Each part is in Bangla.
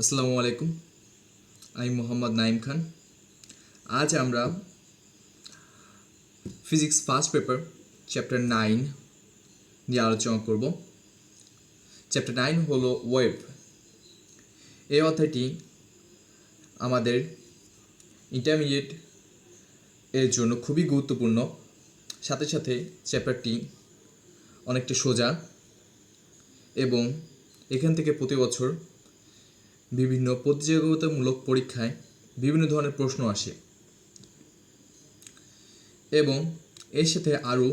আসসালামু আলাইকুম। আমি মোহাম্মদ নাইম খান। আজ আমরা ফিজিক্স ফার্স্ট পেপার চ্যাপ্টার 9 নিয়ে আলোচনা করব। চ্যাপ্টার 9 হলো ওয়েভ। এই অধ্যায়টি আমাদের ইন্টারমিডিয়েট এর জন্য খুবই গুরুত্বপূর্ণ। সাথে সাথে চ্যাপ্টারটি অনেকটা সোজা এবং এখান থেকে প্রতি বছর বিভিন্ন প্রতিযোগিতামূলক পরীক্ষায় বিভিন্ন ধরনের প্রশ্ন আসে এবং এর সাথে আরও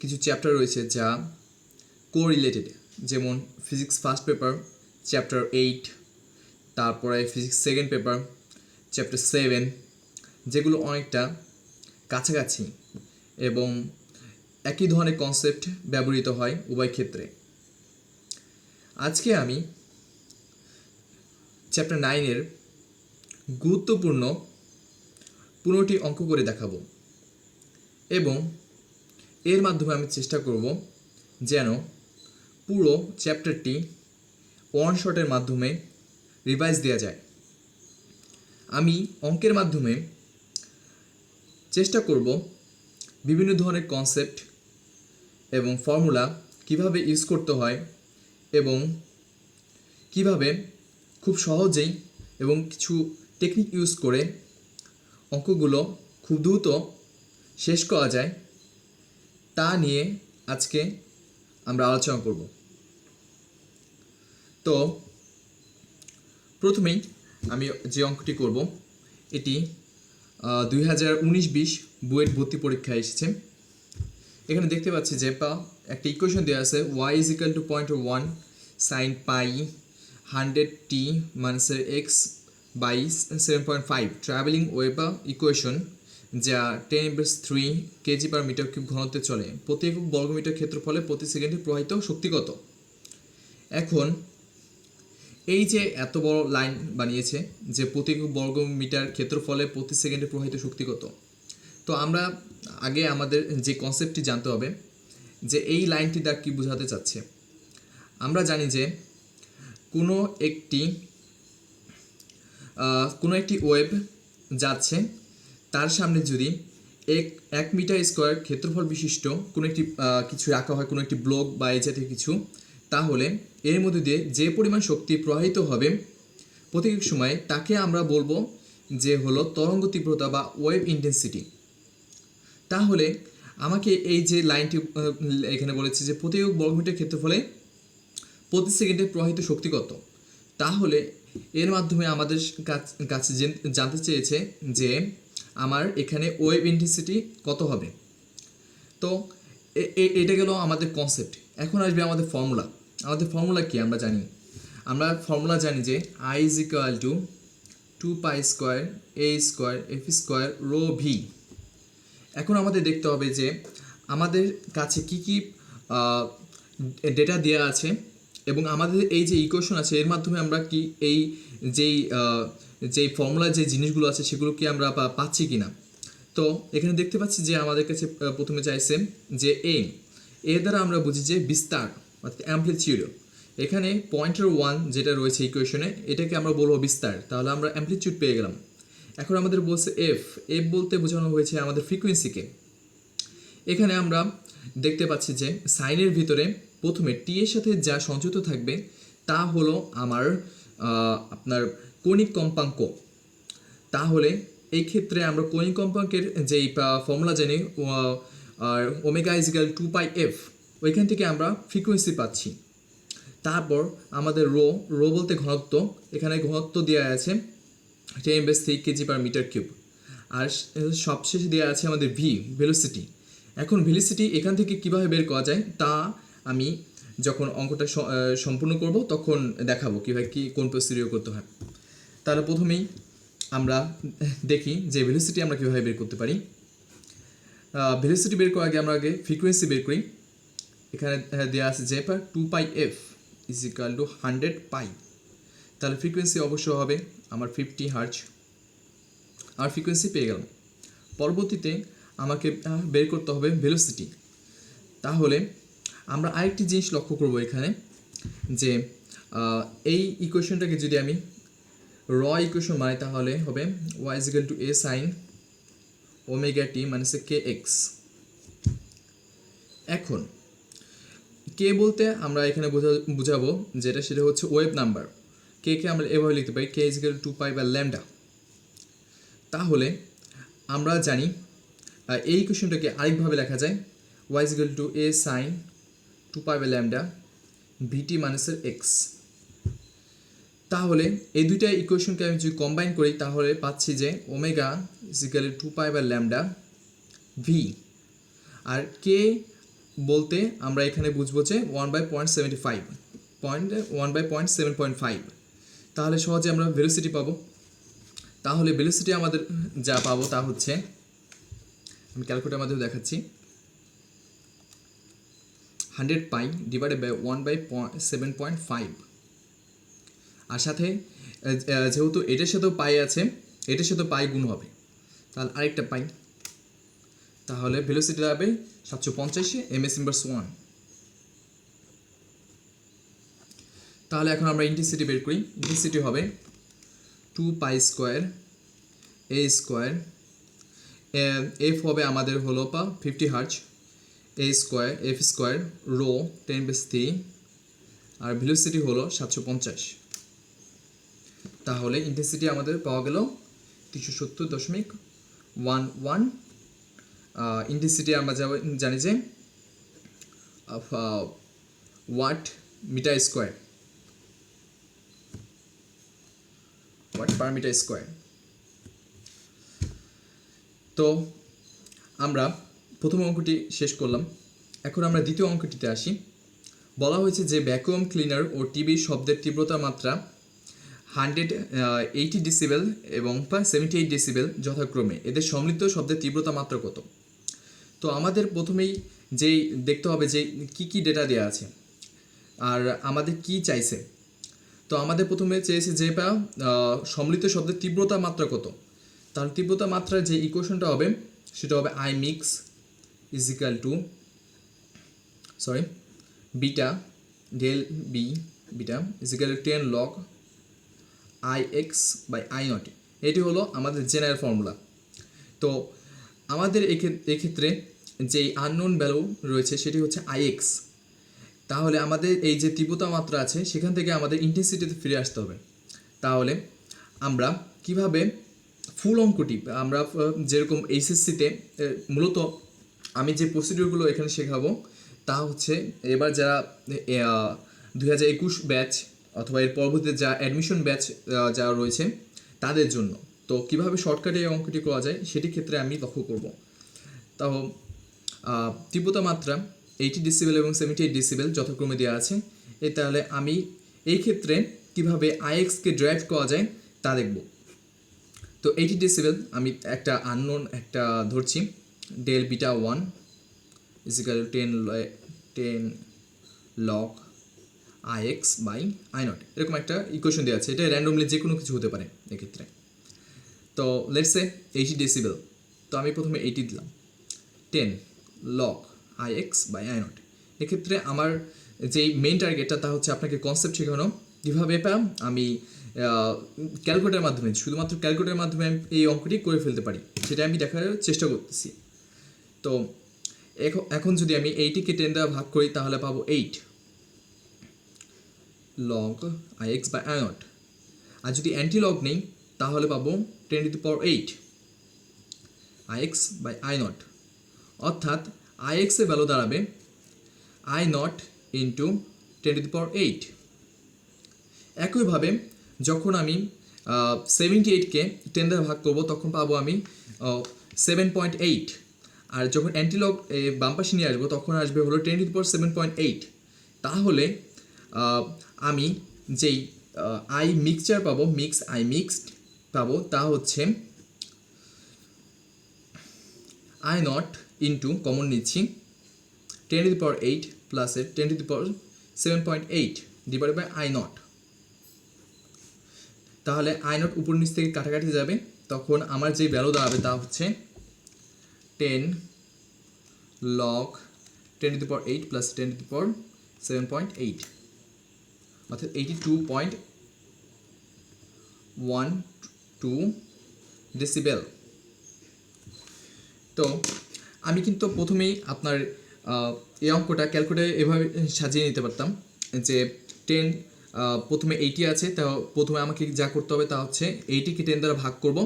কিছু চ্যাপ্টার রয়েছে যা কোরিলেটেড, যেমন ফিজিক্স ফার্স্ট পেপার চ্যাপ্টার 8, তারপরে ফিজিক্স সেকেন্ড পেপার চ্যাপ্টার 7, যেগুলো অনেকটা কাছাকাছি এবং একই ধরনের কনসেপ্ট ব্যবহৃত হয় উভয় ক্ষেত্রে। আজকে আমি চ্যাপ্টার 9-এর গুরুত্বপূর্ণ 15টি অঙ্ক করে দেখাবো এবং এর মাধ্যমে আমি চেষ্টা করব যেন পুরো চ্যাপ্টারটি ওয়ান শটের মাধ্যমে রিভাইজ দেওয়া যায়। আমি অঙ্কের মাধ্যমে চেষ্টা করব বিভিন্ন ধরনের কনসেপ্ট এবং ফর্মুলা কিভাবে ইউজ করতে হয় এবং কিভাবে খুব সহজেই এবং কিছু টেকনিক ইউজ করে অঙ্কগুলো খুব দ্রুত শেষ করা যায় তা নিয়ে আজকে আমরা আলোচনা করব। তো প্রথমেই আমি যে অঙ্কটি করব এটি 2019-20 বুয়েট ভর্তি পরীক্ষায় এসেছে। এখানে দেখতে পাচ্ছি যে একটা ইকুয়েশন দেওয়া আছে y=0.1 sin পাই 100t minus x/7.5 travelling wave equation, যা 10⁻³ kg/m³ ঘনত্বে চলে। প্রতি একক বর্গমিটার ক্ষেত্রফলে প্রতি সেকেন্ডে প্রবাহিত শক্তি কত? এখন এই যে এত বড় লাইন বানিয়েছে যে প্রতি একক বর্গমিটার ক্ষেত্রফলে প্রতি সেকেন্ডে প্রবাহিত শক্তি কত, তো আমরা আগে আমাদের যে কনসেপ্টটি জানতে হবে যে এই লাইনটি দ্বারা কী বোঝাতে চাচ্ছে। আমরা জানি যে কোনো একটি ওয়েভ যাচ্ছে, তার সামনে যদি 1 মিটার স্কোয়ার ক্ষেত্রফল বিশিষ্ট কোনো একটি কিছু রাখা হয়, কোনো একটি ব্লক বা এই জাতীয় কিছু, তাহলে এর মধ্যে দিয়ে যে পরিমাণ শক্তি প্রবাহিত হবে প্রতি সময়ে তাকে আমরা বলবো যে হলো তরঙ্গ তীব্রতা বা ওয়েভ ইন্টেন্সিটি। তাহলে আমাকে এই যে লাইনটি এখানে বলেছে যে প্রতি একক বর্গমিটার ক্ষেত্রফলে প্রতি সেকেন্ডে প্রবাহিত শক্তি কত, তাহলে এর মাধ্যমে আমাদের কাছে জানতে চেয়েছে যে আমার এখানে ওয়েভ ইন্টেন্সিটি কত হবে। তো এটা গেল আমাদের কনসেপ্ট। এখন আসবে আমাদের ফর্মুলা। আমাদের ফর্মুলা কি আমরা জানি? আমরা ফর্মুলা জানি যে I=2π²a²f²ρv। এখন আমাদের দেখতে হবে যে আমাদের কাছে কি কি ডেটা দেওয়া আছে এবং আমাদের এই যে ইকুয়েশন আছে এর মাধ্যমে আমরা কি এই যেই ফর্মুলার যে জিনিসগুলো আছে সেগুলো কি আমরা পাচ্ছি কি না। তো এখানে দেখতে পাচ্ছি যে আমাদের কাছে প্রথমে চাইছে যে এর দ্বারা আমরা বুঝি যে বিস্তার অর্থাৎ অ্যাম্পলিটিউড। এখানে 0.1 যেটা রয়েছে ইকুয়েশনে এটাকে আমরা বলবো বিস্তার, তাহলে আমরা অ্যাম্পলিটিউড পেয়ে গেলাম। এখন আমাদের বলছে এফ বলতে বোঝানো হয়েছে আমাদের ফ্রিকোয়েন্সিকে। এখানে আমরা দেখতে পাচ্ছি যে সাইনের ভিতরে প্রথমে টি এর সাথে যা সংযুক্ত থাকবে তা হলো আমার আপনার কৌণিক কম্পাঙ্ক। তাহলে এই ক্ষেত্রে আমরা কৌণিক কম্পাঙ্কের যেই ফর্মুলা জানি ω=2πf, ওইখান থেকে আমরা ফ্রিকোয়েন্সি পাচ্ছি। তারপর আমাদের রো বলতে ঘনত্ব, এখানে ঘনত্ব দেওয়া আছে 10⁻³ kg/m³। আর সবশেষে দেওয়া আছে আমাদের ভেলোসিটি। এখন ভেলোসিটি এখান থেকে কিভাবে বের করা যায় তা আমি যখন অঙ্কটা সম্পূর্ণ করব তখন দেখাবো কীভাবে কোন প্রসিডিউর করতে হয়। তাহলে প্রথমেই আমরা দেখি যে ভেলোসিটি আমরা কীভাবে বের করতে পারি। ভেলোসিটি বের করার আগে আমরা ফ্রিকোয়েন্সি বের করি। এখানে দেওয়া আছে যে 2πf = 100π, তাহলে ফ্রিকোয়েন্সি অবশ্য হবে আমার 50 হার্জ। আর ফ্রিকোয়েন্সি পেয়ে গেলাম। পরবর্তীতে আমাকে বের করতে হবে ভেলোসিটি। তাহলে আমরা আরেকটি জিনিস লক্ষ্য করব এখানে যে এই ইকুয়েশনটাকে যদি আমি র ইকুয়েশন বানাই তাহলে হবে y is equal to a sin omega t মানে হচ্ছে কে এক্স। এখন কে বলতে আমরা এখানে বুঝাবো যেটা সেটা হচ্ছে ওয়েভ নাম্বার। কে আমরা এভাবে লিখতে পারি k is equal to pi by lambda. তাহলে আমরা জানি এই ইকুয়েশনটাকে আরেকভাবে লেখা যায় y is equal to a sin 2 pi by lambda v t মাইনাসের এক্স। তাহলে এই দুইটা ইকুয়েশনকে আমি যদি কম্বাইন করি তাহলে পাচ্ছি যে omega is equal to 2 pi by lambda v. আর কে বলতে আমরা এখানে বুঝবো যে 1/0.75 তাহলে সহজে আমরা ভেলোসিটি পাবো। তাহলে ভেলোসিটি আমাদের যা পাবো তা হচ্ছে, আমি ক্যালকুলেটরের মাধ্যমে দেখাচ্ছি, 100 পাই ডিভাইডেড বাই 1/7.5। আর সাথে যেহেতু এটার সাথেও পাই আছে, এটার সাথেও পাই গুণ হবে, তাহলে আরেকটা পাই, তাহলে ভেলোসিটি হবে 750 ms ইনভার্স 1। তাহলে এখন আমরা ইন্টেন্সিটি বের করি। ইন্টেন্সিটি হবে 2 পাই স্কোয়ার এ স্কোয়ার, এফ হবে আমাদের হলো 50 হার্জ, এ স্কোয়ার এফ স্কোয়ার রো 10^3, আর ভেলোসিটি হলো 750। তাহলে ইন্টেন্সিটি আমাদের পাওয়া গেল 370.11। ইন্টেন্সিটি আমরা জানি যে watt metre square, watt per metre square. তো আমরা প্রথম অঙ্কটি শেষ করলাম, এখন আমরা দ্বিতীয় অঙ্কটিতে আসি। বলা হয়েছে যে ভ্যাকুয়াম ক্লিনার ও টিভির শব্দের তীব্রতার মাত্রা 180 ডেসিবেল এবং 78 ডেসিবেল যথাক্রমে, এদের সম্মিলিত শব্দের তীব্রতা মাত্রা কত? তো আমাদের প্রথমেই যেই দেখতে হবে যে কি কি ডেটা দেওয়া আছে আর আমাদের কি চাইছে। তো আমাদের প্রথমে চেয়েছে যে সম্মিলিত শব্দের তীব্রতা মাত্রা কত। তার তীব্রতা মাত্রার যে ইকুয়েশনটা হবে সেটা হবে I mix is equal to beta del B beta is equal to 10 log IX by I nought. এটি হলো আমাদের জেনারেল ফর্মুলা। তো আমাদের এক্ষেত্রে যেই আননোন ভ্যালু রয়েছে সেটি হচ্ছে IX। তাহলে আমাদের এই যে তীব্রতা মাত্রা আছে সেখান থেকে আমাদের ইন্টেন্সিটিতে ফিরে আসতে হবে। তাহলে আমরা কিভাবে ফুল অঙ্কটি আমরা যেরকম এইচএসসিতে মূলত আমি যে প্রসিডিউরগুলো এখানে শেখাবো তা হচ্ছে এবার যারা 2021 ব্যাচ অথবা এর পরবর্তীতে যা অ্যাডমিশন ব্যাচ যারা রয়েছে তাদের জন্য। তো কিভাবে শর্টকাটে এই অঙ্কটি করা যায় সেটি ক্ষেত্রে আমি লক্ষ্য করব। তো তীব্রতা মাত্রা 80 ডেসিবেল এবং 78 ডেসিবেল যথাক্রমে দেওয়া আছে। তাহলে আমি এই ক্ষেত্রে কিভাবে আইএক্সকে ড্রাইভ করা যায় তা দেখব। তো 80 ডেসিবেল আমি একটা আননোন একটা ধরছি, del beta 1 is equal to 10 log IX by I nought, এরকম একটা ইকুয়েশন দেওয়া আছে। এটা র্যান্ডমলি যে কোনো কিছু হতে পারে এক্ষেত্রে। তো লেটস সে 80 ডেসিবেল, তো আমি প্রথমে 80 দিলাম, 10 log IX by I nought. এক্ষেত্রে আমার যেই মেইন টার্গেটটা তা হচ্ছে আপনাকে কনসেপ্ট শেখানো, কীভাবে আমি ক্যালকুলেটারের মাধ্যমে, শুধুমাত্র ক্যালকুলেটারের মাধ্যমে এই অঙ্কটি করে ফেলতে পারি সেটা আমি দেখার চেষ্টা করতেছি। তো এখন যদি আমি 80কে 10 দ্বারা ভাগ করি তাহলে পাবো 8 log IX by I not. আর যদি অ্যান্টি লগ নেই তাহলে পাবো 10⁸ IX বাই I নট, অর্থাৎ IX এর ভ্যালু দাঁড়াবে I নট ইন্টু 10⁸। একইভাবে যখন আমি 78কে 10 দ্বারা ভাগ করবো তখন পাবো আমি 7.8, আর যখন অ্যান্টিলগ বাম পাশে নিয়ে আসবো তখন আসবে হলো 10⁸7.8। তাহলে আমি যেই আই মিক্সচার পাবো, আই মিক্সড পাবো তা হচ্ছে I নট ইন্টু কমন নিচ্ছি 10⁸ প্লাসের 10⁸7.8 ডিভাইডেড বাই I নট। তাহলে I নট উপর নিচ থেকে কাটাকাটি যাবে, তখন আমার যে ভ্যালু দাঁড়াবে তা হচ্ছে 10 log 10⁸ প্লাস 10⁸7.8, অর্থাৎ 82.12 ডেসিবেল। তো আমি কিন্তু প্রথমেই আপনার এই অঙ্কটা ক্যালকুলেটরে এভাবে সাজিয়ে নিতে পারতাম যে 10 প্রথমে 80 আছে, তা প্রথমে আমাকে যা করতে হবে তা হচ্ছে 80কে 10 দ্বারা ভাগ করব,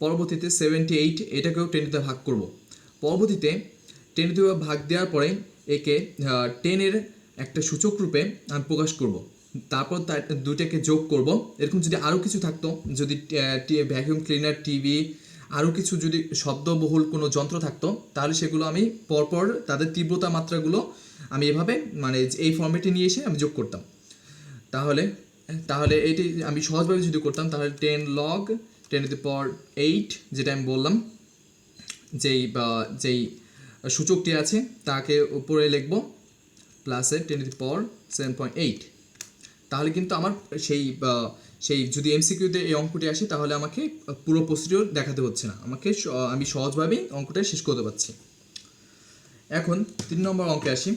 পরবর্তীতে 78 এটাকেও 10 দ্বারা ভাগ করব, পরবর্তীতে 10 দ্বারা ভাগ দেওয়ার পরে একে 10-এর একটা সূচক রূপে আমি প্রকাশ করব, তারপর তার দুইটাকে যোগ করব। এরকম যদি আরও কিছু থাকতো, যদি ভ্যাকুয়াম ক্লিনার, টিভি, আরও কিছু যদি শব্দবহুল কোনো যন্ত্র থাকতো, তাহলে সেগুলো আমি পরপর তাদের তীব্রতা মাত্রাগুলো আমি এভাবে মানে এই ফর্মেটে নিয়ে এসে আমি যোগ করতাম। তাহলে তাহলে এটি আমি সহজভাবে যদি করতাম, তাহলে 10 log 10⁸, যেটা আমি বললাম, যেই সূচকটি আছে তাকে উপরে লিখব প্লাসের 10⁻7.8। তাহলে কিন্তু আমার সেই যদি এমসিকিউতে এই অঙ্কটি আসে, তাহলে আমাকে পুরো প্রসিডিওর দেখাতে হচ্ছে না, আমি সহজভাবেই অঙ্কটা শেষ করতে পারছি। এখন 3 নম্বর অঙ্কে আসি।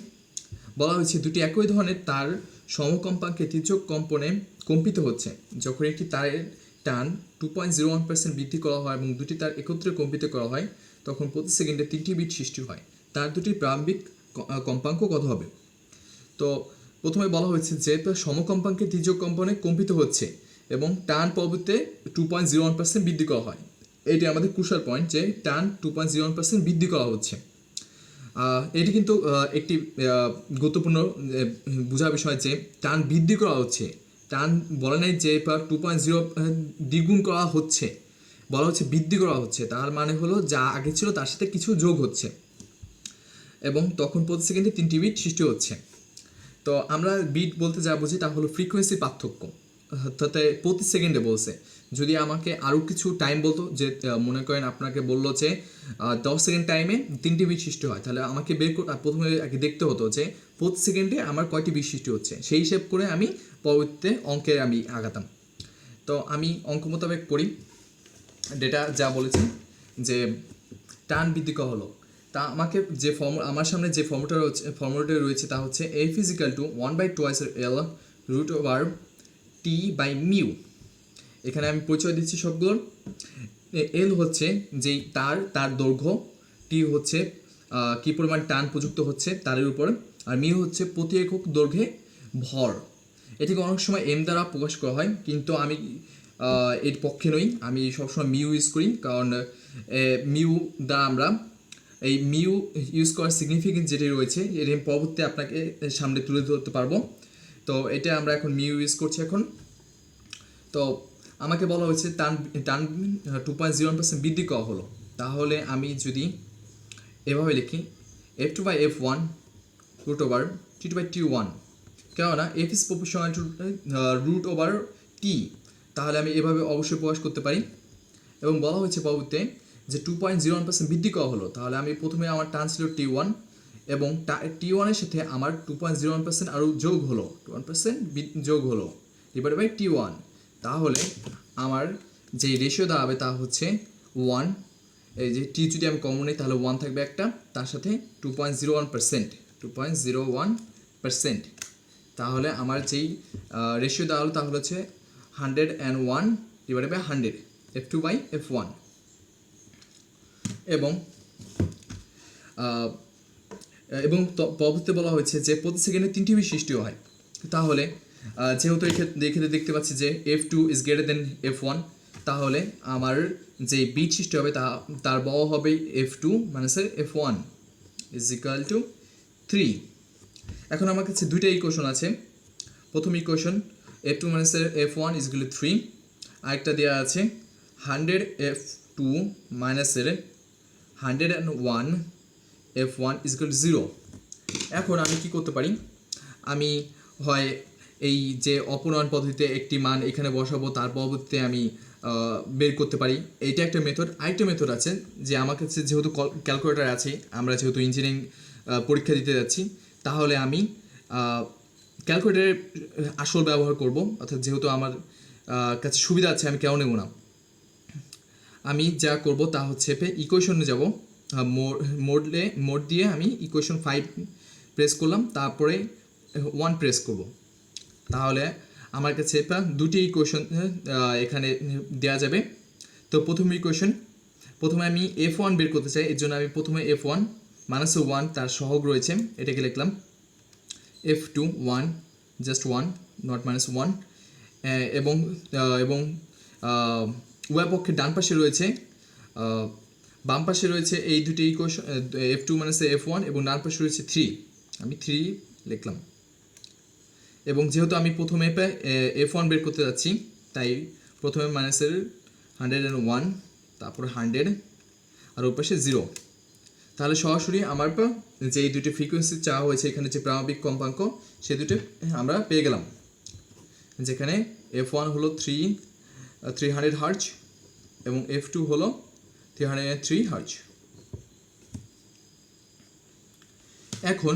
বলা হয়েছে দুটি একই ধরনের তার সমকম্পাঙ্কে তির্যক কম্পনে কম্পিত হচ্ছে। যখন একটি তারের টান 2.01% বৃদ্ধি করা হয় এবং দুটি তার একত্রে কম্পিত করা হয়, তখন প্রতি সেকেন্ডে 3টি বিট সৃষ্টি হয়। তার দুটি প্রারম্ভিক কম্পাঙ্ক কত হবে? তো প্রথমে বলা হয়েছে যে সমকম্পাঙ্কে তির্যক কম্পনে কম্পিত হচ্ছে এবং টান পরবর্তীতে 2.01% বৃদ্ধি করা হয়। এটি আমাদের ক্রুশাল পয়েন্ট যে টান 2.01% বৃদ্ধি করা হচ্ছে। এটি কিন্তু একটি গুরুত্বপূর্ণ বোঝার বিষয় যে টান বৃদ্ধি করা হচ্ছে, টান বলা নেই যে 2.0 দ্বিগুণ করা হচ্ছে, বলা হচ্ছে বৃদ্ধি করা হচ্ছে। তার মানে হলো যা আগে ছিল তার সাথে কিছু যোগ হচ্ছে এবং তখন প্রতি সেকেন্ডে 3টি বিট সৃষ্টি হচ্ছে। তো আমরা বিট বলতে যা বুঝি তা হলো ফ্রিকোয়েন্সি পার্থক্য, অর্থাৎ প্রতি সেকেন্ডে বলছে। যদি আমাকে আরও কিছু টাইম বলতো, যে মনে করেন আপনাকে বললো যে 10 সেকেন্ড টাইমে 3টি বিট সৃষ্টি হয়, তাহলে আমাকে প্রথমে আগে দেখতে হতো যে প্রতি সেকেন্ডে আমার কয়টি বিট সৃষ্টি হচ্ছে, সেই হিসেব করে আমি পরবর্তীতে অঙ্কে আমি আগাতাম। তো আমি অঙ্ক মোতাবেক করি, ডেটা যা বলেছি যে টান বৃদ্ধি করা হলো, তা আমাকে যে আমার সামনে যে ফর্মুলাটা রয়েছে তা হচ্ছে F = 1/2L √T/μ। এখানে আমি পরিচয় দিচ্ছি সবগুলোর। এল হচ্ছে যেই তার দৈর্ঘ্য, টি হচ্ছে কী পরিমাণ টান প্রযুক্ত হচ্ছে তারের উপর, আর মিউ হচ্ছে প্রতি একক দৈর্ঘ্যে ভর। এটিকে অনেক সময় এম দ্বারা প্রকাশ করা হয়, কিন্তু আমি এর পক্ষে নই, আমি সবসময় মিউ ইউজ করি, কারণ মিউ দ্বারা আমরা এই মিউ ইউজ করার সিগনিফিকেন্স যেটি রয়েছে এর পরবর্তী আপনাকে সামনে তুলে ধরতে পারবো। তো এটা আমরা এখন মিউ ইউজ করছি এখন। তো আমাকে বলা হয়েছে টান 2.01% বৃদ্ধি করা হলো, তাহলে আমি যদি এভাবে লিখি F2/F1 √T2/T1, কেননা F is proportional to √T, তাহলে আমি এভাবে অবশ্যই প্রকাশ করতে পারি। এবং বলা হয়েছে পরবর্তীতে যে 2.01% বৃদ্ধি করা হলো, তাহলে আমি প্রথমে আমার টান ছিল T1 এবং T1-এর সাথে আমার 2.01% আরও যোগ হলো, 1% যোগ হলো /T1, তাহলে আমার যে রেশিও দাঁড়াবে তা হচ্ছে 1। এই যে টি যদি আমি কমন নিই তাহলে 1 থাকবে একটা, তার সাথে 2.01%, তাহলে আমার যেই রেশিও দাঁড়ালো তা হচ্ছে 101/100 F2/F1। এবং পরবর্তীতে বলা হয়েছে যে প্রতি সেকেন্ডে 3টি বিট সৃষ্টি হয়, তাহলে যেহেতু এক্ষেত্রে দেখতে পাচ্ছি যে F2 is greater than F1, তাহলে আমার যে বিট সৃষ্টি হবে তার বড় হবে F2 মানে স্যার F1 = 3। এখন আমার কাছে দুইটা ইকুয়েশন আছে। প্রথম ইকুয়েশন F2 মানে স্যার F1 = 3, আরেকটা দেওয়া আছে 100 F2 - 101 F1 = 0। এখন আমি কি করতে পারি, আমি হয় এই যে অপনয়ন পদ্ধতিতে একটি মান এখানে বসাবো, তার পরবর্তীতে আমি বের করতে পারি, এইটা একটা মেথড। আরেকটা মেথড আছে যে আমার কাছে যেহেতু ক্যালকুলেটর আছে, আমরা যেহেতু ইঞ্জিনিয়ারিং পরীক্ষা দিতে যাচ্ছি, তাহলে আমি ক্যালকুলেটরের আসল ব্যবহার করব, অর্থাৎ যেহেতু আমার কাছে সুবিধা আছে আমি কেন নেব না। আমি যা করব তা হচ্ছে ইকুয়েশনে যাব, মোড দিয়ে আমি ইকুয়েশন 5 প্রেস করলাম, তারপরে 1 প্রেস করব। তাহলে আমার কাছে দুটি ইকুয়েশন এখানে দেওয়া যাবে। তো প্রথম ইকুয়েশন, প্রথমে আমি F1 বের করতে চাই, এর জন্য আমি প্রথমে F1 মাইনাস 1 তার সহগ রয়েছে এটাকে লিখলাম F2 1 জাস্ট 1 নট মাইনাস 1, এবং এবং উভয় পক্ষের ডান পাশে রয়েছে বাম পাশে রয়েছে এই দুটি ইকুয়েশন F2 মাইনাস F1 এবং ডান পাশে রয়েছে 3, আমি 3 লিখলাম। এবং যেহেতু আমি প্রথমে F1 বের করতে যাচ্ছি তাই প্রথমে মাইনাসের 101, তারপর 100 আর ওর পাশে 0। তাহলে সরাসরি আমার যে এই দুটি ফ্রিকোয়েন্সি চাওয়া হয়েছে এখানে যে প্রারম্ভিক কম্পাঙ্ক সে দুটো আমরা পেয়ে গেলাম, যেখানে F1 হলো 300 হার্জ এবং F2 হলো 303 হার্জ। এখন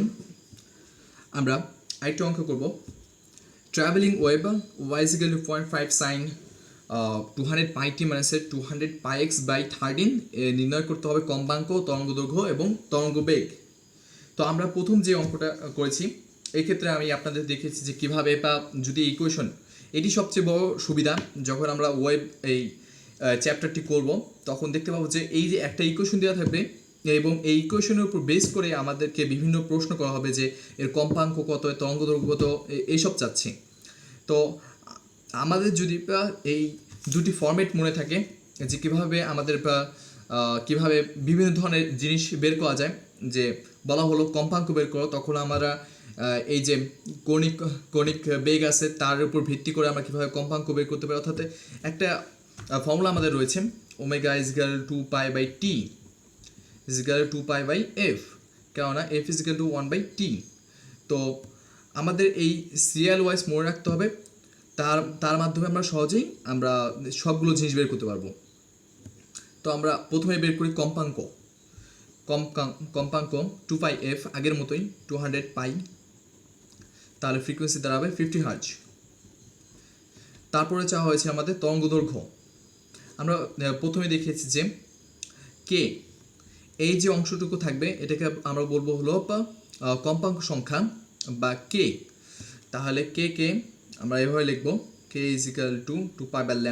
আমরা আরেকটা অঙ্ক করব। ট্রাভেলিং ওয়েভ y = 0.5 sin 200 পাই টি মাইনাসের 200 পাই এক্স বাই 13 নির্ণয় করতে হবে কম্পাঙ্ক, তরঙ্গ দৈর্ঘ্য এবং তরঙ্গ বেগ। তো আমরা প্রথম যে অঙ্কটা করেছি এই ক্ষেত্রে আমি আপনাদের দেখেছি যে কীভাবে বা যদি ইকুয়েশন, এটি সবচেয়ে বড় সুবিধা যখন আমরা ওয়েব এই চ্যাপ্টারটি করব তখন দেখতে পাবো যে এই যে একটা ইকুয়েশন দেওয়া থাকবে এবং এই ইকুয়েশনের উপর বেস করে আমাদেরকে বিভিন্ন প্রশ্ন করা হবে যে এর কম্পাঙ্ক কত, তরঙ্গ দৈর্ঘ্য কত, এইসব চাচ্ছি। তো আমাদের যদি এই দুটি ফরম্যাট মনে থাকে যে কীভাবে আমাদের কীভাবে বিভিন্ন ধরনের জিনিস বের করা যায়, যে বলা হলো কম্পাঙ্ক বের করো, তখন আমরা এই যে কণিক বেগ আছে তার উপর ভিত্তি করে আমরা কীভাবে কম্পাঙ্ক বের করতে পারি, অর্থাৎ একটা ফর্মুলা আমাদের রয়েছে ওমেগা = 2π/t = 2π/f, কেননা f = 1/t। তো আমাদের এই সিরিয়াল ওয়াইজ মনে রাখতে হবে, তার মাধ্যমে আমরা সহজেই আমরা সবগুলো জিনিস বের করতে পারবো। তো আমরা প্রথমে বের করি কম্পাঙ্ক 2πf, আগের মতোই 200 পাই, তাহলে ফ্রিকোয়েন্সি দাঁড়াবে 50 হার্জ। তারপরে চাওয়া হয়েছে আমাদের তরঙ্গ দৈর্ঘ্য। আমরা প্রথমে দেখিয়েছি যে কে, এই যে অংশটুকু থাকবে এটাকে আমরা বলবো হলো কম্পাঙ্ক সংখ্যা বা কে। তাহলে কে আমরা এভাবে লিখবো কে = 2π/λ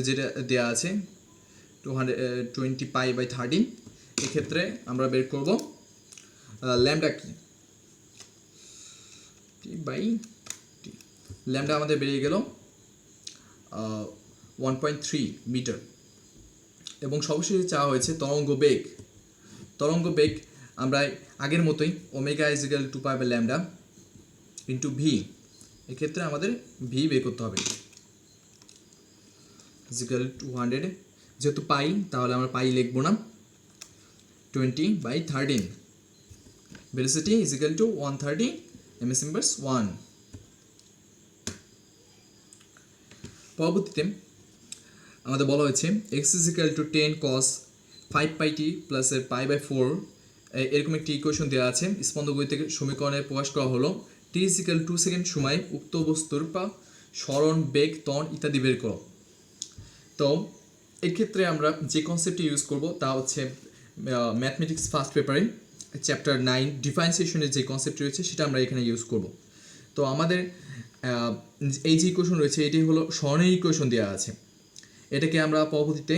যেটা দেওয়া আছে 220 π/13। এক্ষেত্রে আমরা বের করব ল্যামডা কি T/T, ল্যামডা আমাদের বেরিয়ে গেল 1.3 মিটার। এবং সবশেষে চাওয়া হয়েছে তরঙ্গ বেগ আমরা আগের মতোই ওমেগা = 2π/λ ইন্টু ভি, এক্ষেত্রে আমাদের ভি বের করতে হবে = 200, যেহেতু পাই তাহলে আমরা পাই লিখবো না, 20/13, ভেলোসিটি = 130 ms/1। পরবর্তীতে আমাদের বলা হয়েছে x = 10 cos 5πt প্লাস এর π/4, এরকম একটি ইকুয়েশন দেওয়া আছে। স্পন্দগতিক সমীকরণে প্রকাশ করা হলো t = 2 সেকেন্ড সময় উক্ত বস্তুর সরণ, বেগ, ত্বরণ ইত্যাদি বের করো। তো এক্ষেত্রে আমরা যে কনসেপ্টটি ইউজ করব তা হচ্ছে ম্যাথমেটিক্স ফার্স্ট পেপারে চ্যাপ্টার 9 ডিফারেন্সিয়েশনের যে কনসেপ্ট রয়েছে সেটা আমরা এখানে ইউজ করব। তো আমাদের এই যে ইকুয়েশন রয়েছে এটি হলো সরণের ইকুয়েশন দেওয়া আছে, এটাকে আমরা পরবর্তীতে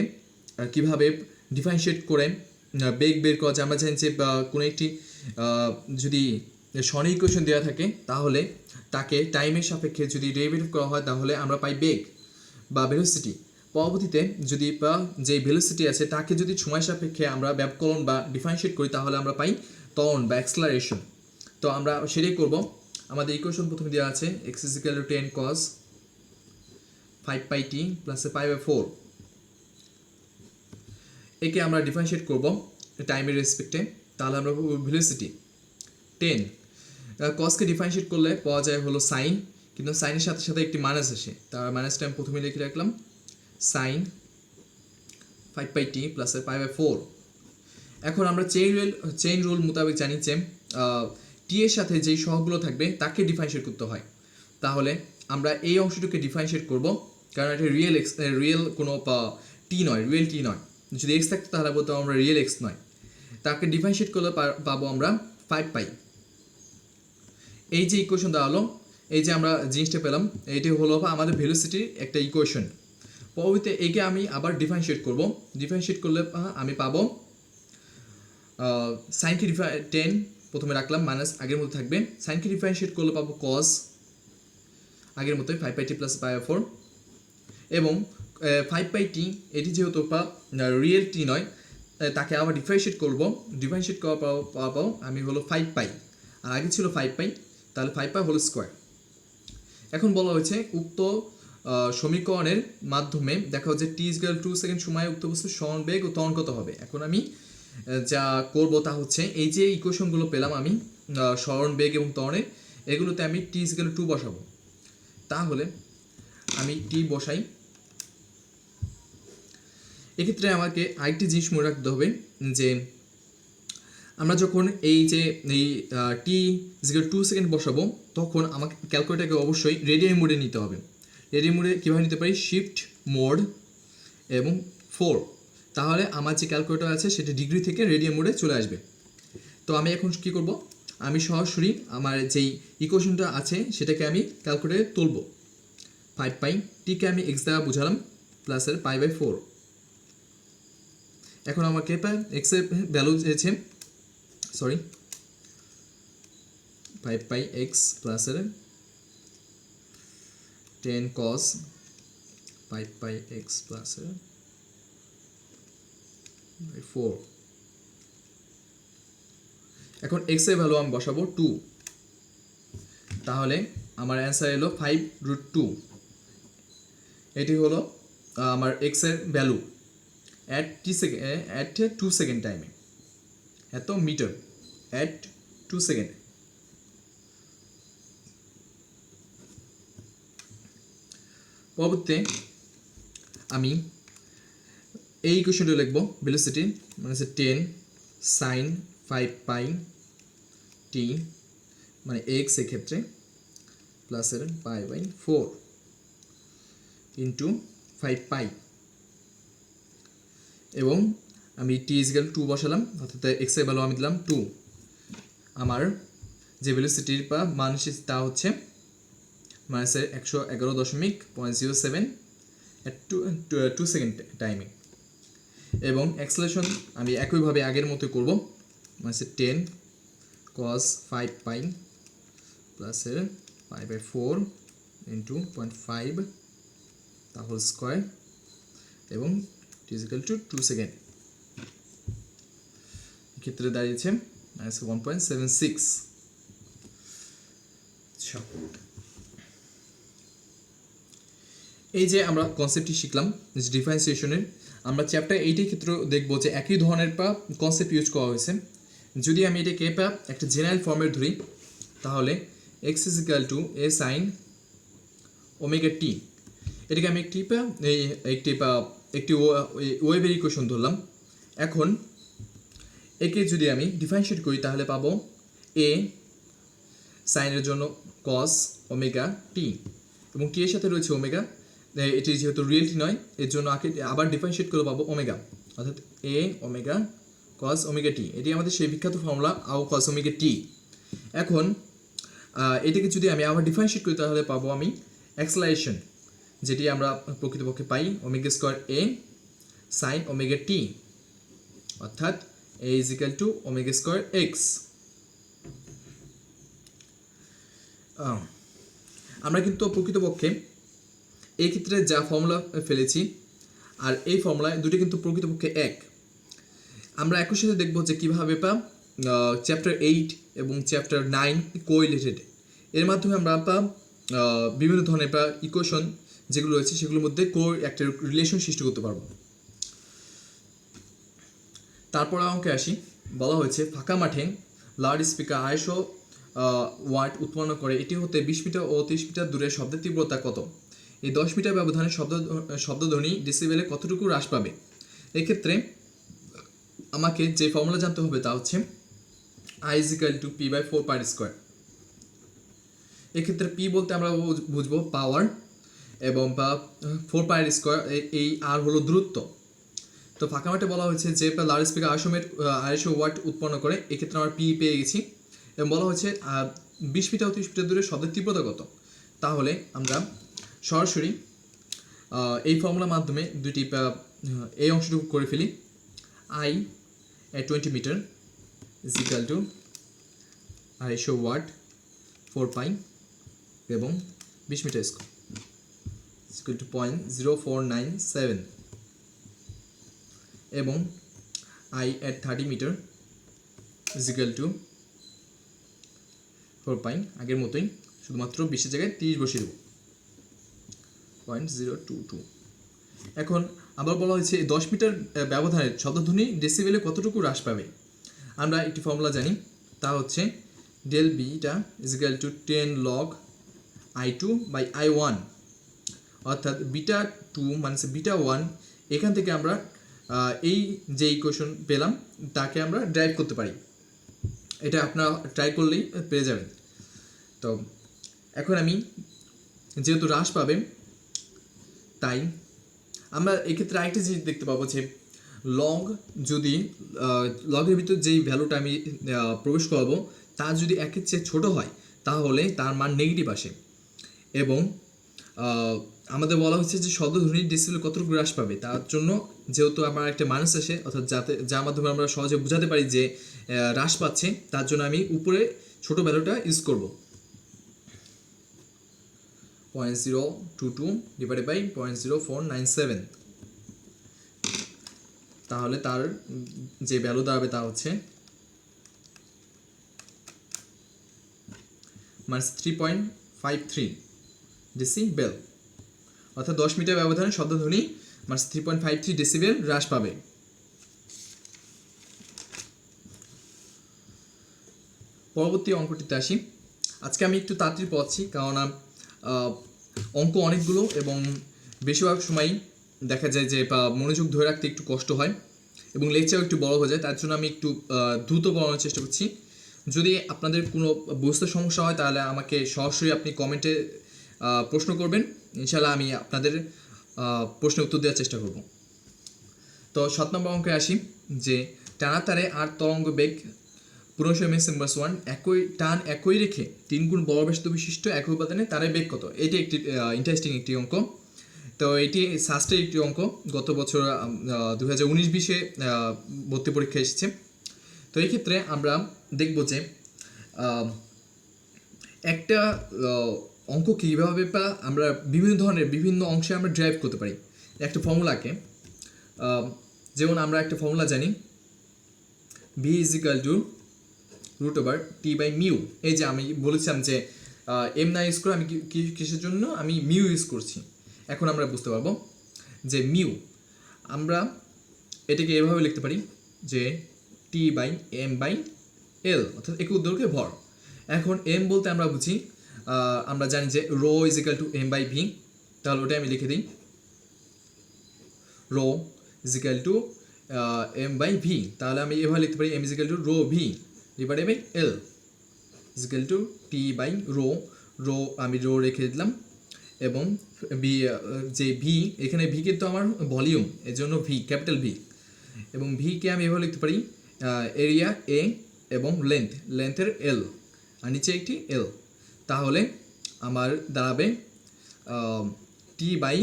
কীভাবে ডিফারেন্সিয়েট করে বেগ বের করা যায়। আমরা জানি যে কোনো একটি যদি সরণের ইকুয়েশন দেওয়া থাকে তাহলে তাকে টাইমের সাপেক্ষে যদি ডেরিভেটিভ করা হয় তাহলে আমরা পাই বেগ বা ভেলোসিটি। পরবর্তীতে যদি যে ভেলোসিটি আছে তাকে যদি সময় সাপেক্ষে আমরা ব্যবকলন বা ডিফারেন্সিয়েট করি তাহলে আমরা পাই ত্বরণ বা অ্যাক্সেলারেশন। তো আমরা সেটাই করব। আমাদের ইকুয়েশন প্রথমে দেওয়া আছে x = 10 cos 5πt প্লাস π/4, একে আমরা ডিফারেন্সিয়েট করব টাইমের রেসপেক্টে, তাহলে আমরা ভেলোসিটি 10 কসকে ডিফারেন্সিয়েট করলে পাওয়া যায় হলো সাইন, কিন্তু সাইনের সাথে সাথে একটি মাইনাস আসে, তার মাইনাসটা আমি প্রথমে লিখে রাখলাম সাইন 5πt প্লাস π/4। এখন আমরা চেইন রুল মোতাবেক জানি যে টি এর সাথে যেই সহগগুলো থাকবে তাকে ডিফারেন্সিয়েট করতে হয়। তাহলে আমরা এই অংশটুকে ডিফারেন্সিয়েট করব, কারণ এটা রিয়েল কোনো রিয়েল টি নয়। যদি এক্স থাকতো তাহলে বলতে আমরা রিয়েল এক্স নয়। তাকে ডিফারেন্সিয়েট করলে পাবো আমরা 5π। এই যে ইকুয়েশন দেওয়া হলো এই যে আমরা জিনিসটা পেলাম, এইটি হলো আমাদের ভেলোসিটির একটা ইকুয়েশন। পরবর্তীতে একে আমি আবার ডিফারেন্সিয়েট করব। ডিফারেন্সিয়েট করলে আমি পাবো সাইনকে 10 প্রথমে রাখলাম, মাইনাস আগের মতো থাকবে। সাইনকে ডিফারেন্সিয়েট করলে পাবো কস আগের মতোই 5πt প্লাস π/4, এবং 5πt এটি যেহেতু রিয়েল টি নয়, তাকে আবার ডিফারেন্সিয়েট করব। ডিফারেন্সিয়েট করার পাবো আমি হলো 5π, আর আগে ছিল 5π, তাহলে 5π হোল স্কোয়ার। এখন বলা হয়েছে উক্ত সমীকরণের মাধ্যমে দেখা হচ্ছে t = 2 সেকেন্ড সময়ে উক্ত বস্তুর সরণ বেগ ও ত্বরণ কত হবে। এখন আমি যা করব তা হচ্ছে এই যে ইকুয়েশনগুলো পেলাম আমি সরণ বেগ এবং ত্বরণের, এগুলোতে আমি t = 2 বসাবো। তাহলে আমি t বসাই। এক্ষেত্রে আমাকে আরেকটি জিনিস মনে রাখতে হবে যে আমরা যখন এই যে এই t = 2 সেকেন্ড বসাবো, তখন আমাকে ক্যালকুলেটারকে অবশ্যই রেডিয়ান মোডে নিতে হবে। রেডিয়ান মোডে কীভাবে নিতে পারি? শিফট মোড এবং 4, তাহলে আমার যে ক্যালকুলেটর আছে সেটা ডিগ্রি থেকে রেডিয়ান মোডে চলে আসবে। তো আমি এখন কী করব? আমি সরাসরি আমার যেই ইকুয়েশনটা আছে সেটাকে আমি ক্যালকুলেটরে তুলব। 5π, টিকে আমি এক্স দ্বারা বুঝালাম, প্লাসের π/4। এখন আমাকে এক্সের ভ্যালু দিয়েছে, সরি 5πx প্লাসের 10 cos 5πx প্লাসের 4। এখন x এর ভ্যালু আমি বসাবো 2, তাহলে আমার অ্যান্সার এলো 5√2। এটি হলো আমার x এর ভ্যালু at 2 সেকেন্ড টাইমে, এত মিটার at 2 সেকেন্ড। পরবর্তীতে আমি এই ইকুয়েশনটা লিখবো ভেলোসিটি মানে 10 sin 5πt মানে x এক্ষেত্রে প্লাসের π/4 ইন্টু 5π, এবং আমি t = 2 বসালাম, অর্থাৎ x এর ভ্যালু আমি দিলাম 2। আমার যে ভেলোসিটির মান তা হচ্ছে মাইনাসের 111.07 at 2 সেকেন্ড টাইমে, এবং অ্যাক্সেলারেশন আমি একইভাবে আগের মতো করব। মাইনাসের 10 cos 5π প্লাসের π/4 ইন্টু 0.5 তা হোল স্কোয়ার, এবং t = 2 সেকেন্ড। এক্ষেত্রে দাঁড়িয়েছে -1.76। আচ্ছা, এই যে আমরা কনসেপ্টটি শিখলাম ডিফারেন্সিয়েশনের, আমরা চ্যাপ্টার 8 এর ক্ষেত্রে দেখব যে একই ধরনের কনসেপ্ট ইউজ করা হয়েছে। যদি আমি এটাকে একটা জেনারেল ফর্মেট ধরি, তাহলে x = a sin ωt, এটাকে আমি একটি ওয়েভের ইকুয়েশন ধরলাম। এখন একে যদি আমি ডিফারেন্সিয়েট করি তাহলে পাবো a সাইনের জন্য cos ωt, এবং t এর সাথে রয়েছে ওমেগা। এটি যেহেতু রিয়েলটি নয়, এর জন্য আবার ডিফারেন্সিয়েট করে পাবো ওমেগা, অর্থাৎ a ওমেগা cos ωt। এটি আমাদের সেই বিখ্যাত ফর্মুলা আও cos ωt। এখন এটাকে যদি আমি আবার ডিফারেন্সিয়েট করি তাহলে পাবো আমি অ্যাক্সেলারেশন, যেটি আমরা প্রকৃতপক্ষে পাই ω² a sin ωt, অর্থাৎ a = ω² x। আমরা কিন্তু প্রকৃতপক্ষে এই ক্ষেত্রে যা ফর্মুলা ফেলেছি আর এই ফর্মুলা দুটি কিন্তু প্রকৃতপক্ষে এক। আমরা একই সাথে দেখব যে কীভাবে চ্যাপ্টার 8 এবং চ্যাপ্টার 9 কোরিলেটেড, এর মাধ্যমে আমরা বিভিন্ন ধরনের ইকুয়েশন যেগুলো রয়েছে সেগুলোর মধ্যে একটা রিলেশন সৃষ্টি করতে পারবো। তারপর অঙ্কে আসি, বলা হয়েছে ফাঁকা মাঠে লাউড স্পিকার 250 ওয়াট উৎপন্ন করে, এটি হতে 20 মিটার ও 30 মিটার দূরে শব্দের তীব্রতা কত? এই 10 মিটার ব্যবধানে শব্দধ্বনি ডেসিবেলে কতটুকু হ্রাস পাবে? এক্ষেত্রে আমাকে যে ফর্মুলা জানতে হবে তা হচ্ছে I = p/4π²। এক্ষেত্রে p বলতে আমরা বুঝবো পাওয়ার, এবং 4π², এই আর হলো দূরত্ব। তো ফাঁকা মাঠে বলা হয়েছে যে লাউড স্পিকার 250 ওয়াট উৎপন্ন করে, এক্ষেত্রে আমরা p পেয়ে গেছি, এবং বলা হয়েছে 20 মিটার ও 30 মিটার দূরে শব্দের তীব্রতা কত? তাহলে আমরা সরাসরি এই ফর্মুলার মাধ্যমে দুটি এই অংশটুকু করে ফেলি। I at 20 meter is equal to 250 watt 4 pi এবং 20 metre square is equal to 0.0497 এবং I at 30 meter is equal to 4 পাই, আগের মতোই শুধুমাত্র 20 জায়গায় 30 বসিয়ে দেবো 0.022। এখন আবার বলা হয়েছে 10 মিটার ব্যবধানের শব্দধ্বনি ডেসিবেলে কতটুকু হ্রাস পাবে। আমরা একটি ফর্মুলা জানি, তা হচ্ছে del beta is equal to 10 log I2 by I1, অর্থাৎ বিটা 2 মানে বিটা 1 এখান থেকে আমরা এই যে ইকুয়েশন পেলাম তাকে আমরা ড্রাইভ করতে পারি। এটা আপনারা ট্রাই করলেই পেয়ে যাবেন। তো এখন আমি যেহেতু হ্রাস পাবে তাই আমরা এক্ষেত্রে আরেকটা জিনিস দেখতে পাবো যে লগ যদি লগের ভিতর যেই ভ্যালুটা আমি প্রবেশ করবো তার যদি একের চেয়ে ছোটো হয় তাহলে তার মান নেগেটিভ আসে। এবং আমাদের বলা হচ্ছে যে শব্দধ্বনির ডেসিবেল কতটুকু হ্রাস পাবে, তার জন্য যেহেতু আমার একটা মানুষ আসে অর্থাৎ যার মাধ্যমে আমরা সহজে বোঝাতে পারি যে হ্রাস পাচ্ছে, তার জন্য আমি উপরে ছোটো ভ্যালুটা ইউজ করব 0.022 ডিভাইডেড বাই 0.0497, তাহলে তার যে ভ্যালু দাঁড়াবে তা হচ্ছে -3.53 ডেসিবেল, অর্থাৎ 10 মিটার ব্যবধানে শব্দধ্বনি 3.53 ডেসিবেল হ্রাস পাবে। পরবর্তী অঙ্কটিতে আসি। আজকে আমি একটু তাড়াতাড়ি পড়ছি কারণ অঙ্ক অনেকগুলো এবং বেশিরভাগ সময়ই দেখা যায় যে মনোযোগ ধরে রাখতে একটু কষ্ট হয় এবং লেকচারও একটু বড় হয়ে যায়, তার জন্য আমি একটু দ্রুত পড়ানোর চেষ্টা করছি। যদি আপনাদের কোনো বুঝতে সমস্যা হয় তাহলে আমাকে সরাসরি আপনি কমেন্টে প্রশ্ন করবেন, ইনশাআল্লাহ আমি আপনাদের প্রশ্নের উত্তর দেওয়ার চেষ্টা করব। তো 7 নম্বর অঙ্কে আসি যে টানা তারে আর তরঙ্গ বেগ 1500 ms/1 একই রেখে 3 গুণ বড় ব্যাসার্ধ বিশিষ্ট একই উপাদানে তারের বেগ কত। এটি একটি ইন্টারেস্টিং একটি অঙ্ক। তো এটি সাস্টের একটি অঙ্ক, গত বছর 2019-20 ভর্তি পরীক্ষা এসেছে। তো এই ক্ষেত্রে আমরা দেখব যে একটা অঙ্ক কীভাবে আমরা বিভিন্ন অংশে আমরা ড্রাইভ করতে পারি একটা ফর্মুলাকে। যেমন আমরা একটা ফর্মুলা জানি v is equal two √T/μ। এই যে আমি বলেছিলাম যে এম না ইউজ করে আমি কিসের জন্য আমি মিউ ইউজ করছি। এখন আমরা বুঝতে পারবো যে মিউ আমরা এটাকে এভাবে লিখতে পারি যে T/m/L, অর্থাৎ একক দৈর্ঘ্যে ভর। এখন m বলতে আমরা বুঝি, আমরা জানি যে rho is equal two m/v, তাহলে ওটাই আমি লিখে দিই rho is equal two m/v। তাহলে আমি এভাবে লিখতে পারি m is equal to ρv divided by l is equal to T/ρ আমি রো রেখে দিলাম এবং ভি যে ভি এখানে ভি কিন্তু আমার ভলিউম, এর জন্য ভি ক্যাপিটাল ভি, এবং ভিকে আমি এভাবে লিখতে পারি এরিয়া এ এবং লেন্থের এল আর নিচে একটি এল। তাহলে আমার দাঁড়াবে T/ρ/a।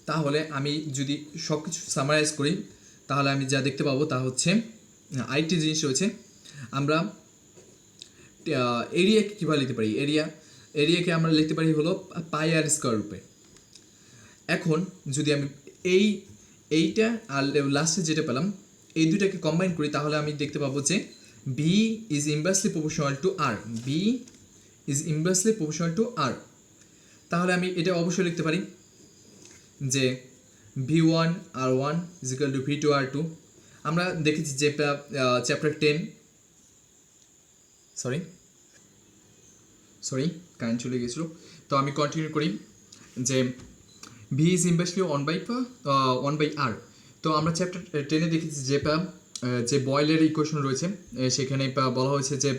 তাহলে আমি যদি সব কিছু সামারাইজ করি তাহলে আমি যা দেখতে পাবো তা হচ্ছে আরেকটি জিনিস রয়েছে। আমরা এরিয়াকে কীভাবে লিখতে পারি, এরিয়াকে আমরা লিখতে পারি হলো πr² রূপে। এখন যদি আমি এইটা আর লাস্টে যেটা পেলাম এই দুটাকে কম্বাইন করি তাহলে আমি দেখতে পাবো যে b is inversely proportional two r, b is inversely proportional two r। তাহলে আমি এটা অবশ্যই লিখতে পারি যে v1 r1 is equal two v2 r2। আমরা দেখেছি যে চ্যাপ্টার 10 সরি কারেন্ট চলে গেছিলো, তো আমি কন্টিনিউ করি যে v ইজ ইনভার্সলি 1/r। তো আমরা চ্যাপ্টার 10-এ দেখেছি যে বয়েলের ইকুয়েশন রয়েছে, সেখানে বলা হয়েছে যে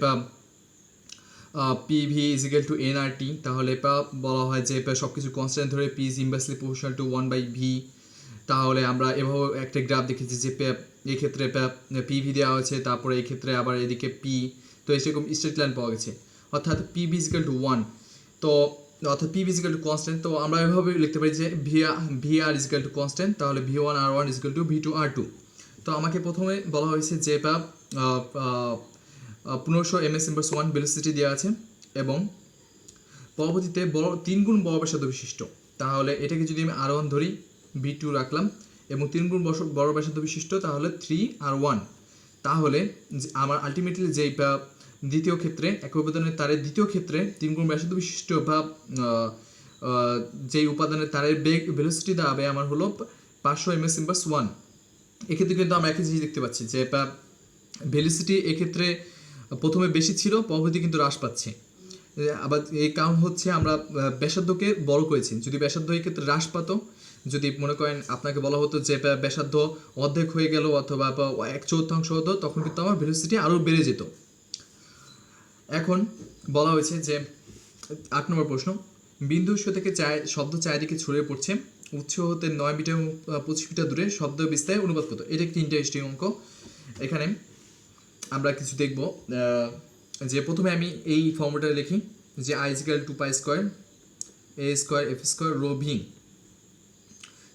PV is equal two nRT। তাহলে বলা হয় যে সব কিছু কনস্ট্যান্ট ধরে P is inversely proportional two 1/v। তাহলে আমরা এভাবে একটা গ্রাফ দেখেছি যে এক্ষেত্রে PV দেওয়া হয়েছে, তারপরে এক্ষেত্রে আবার এদিকে P, তো এরকম স্ট্রেট লাইন পাওয়া গেছে। অর্থাৎ পি বি ইজিক্যাল টু 1। তো অর্থাৎ P V is equal to constant, তো আমরা এভাবে লিখতে পারি যে V R is equal to constant, তাহলে V one R one is equal to V two R two. তো আমাকে প্রথমে বলা হয়েছে যে 1500 ms/1 ভেলোসিটি দেওয়া আছে এবং পরবর্তীতে বড় 3 গুণ বড় ব্যাসার্ধ বিশিষ্ট, তাহলে এটাকে যদি আমি আর ওয়ান ধরি, ভি টু রাখলাম এবং 3 গুণ বড় ব্যাসার্ধ বিশিষ্ট, তাহলে 3 আর 1। তাহলে আমার আলটিমেটলি যে দ্বিতীয় ক্ষেত্রে একই উপাদানের তারের দ্বিতীয় ক্ষেত্রে 3 গুণ ব্যাসার্ধ বিশিষ্ট বা যেই উপাদানের তারের বেগ ভেলোসিটি দাঁড়াবে আমার হলো 500 ms/1। এক্ষেত্রে কিন্তু আমরা একই জিনিস দেখতে পাচ্ছি যে ভেলোসিটি এক্ষেত্রে প্রথমে বেশি ছিল, পরবর্তী কিন্তু হ্রাস পাচ্ছে। আবার এই কারণ হচ্ছে আমরা ব্যাসার্ধকে বড় করেছি। যদি ব্যাসার্ধ এই ক্ষেত্রে হ্রাস পাতো, যদি মনে করেন আপনাকে বলা হতো যে ব্যাসার্ধ অর্ধেক হয়ে গেল অথবা 1/4 হতো, তখন কিন্তু আমার ভেলোসিটি আরও বেড়ে যেত। এখন বলা হয়েছে যে 8 নম্বর প্রশ্ন, বিন্দু উৎস থেকে শব্দ চারিদিকে ছড়িয়ে পড়ছে, উৎস হতে 9 মিটার এবং 25 মিটার দূরে শব্দ বিস্তারের অনুপাত কত? এটা একটি ইন্টারেস্টিং অঙ্ক। এখানে আমরা কিছু দেখব যে প্রথমে আমি এই ফর্মুলাটা লিখি যে I is equal to pi square A square F square rho V.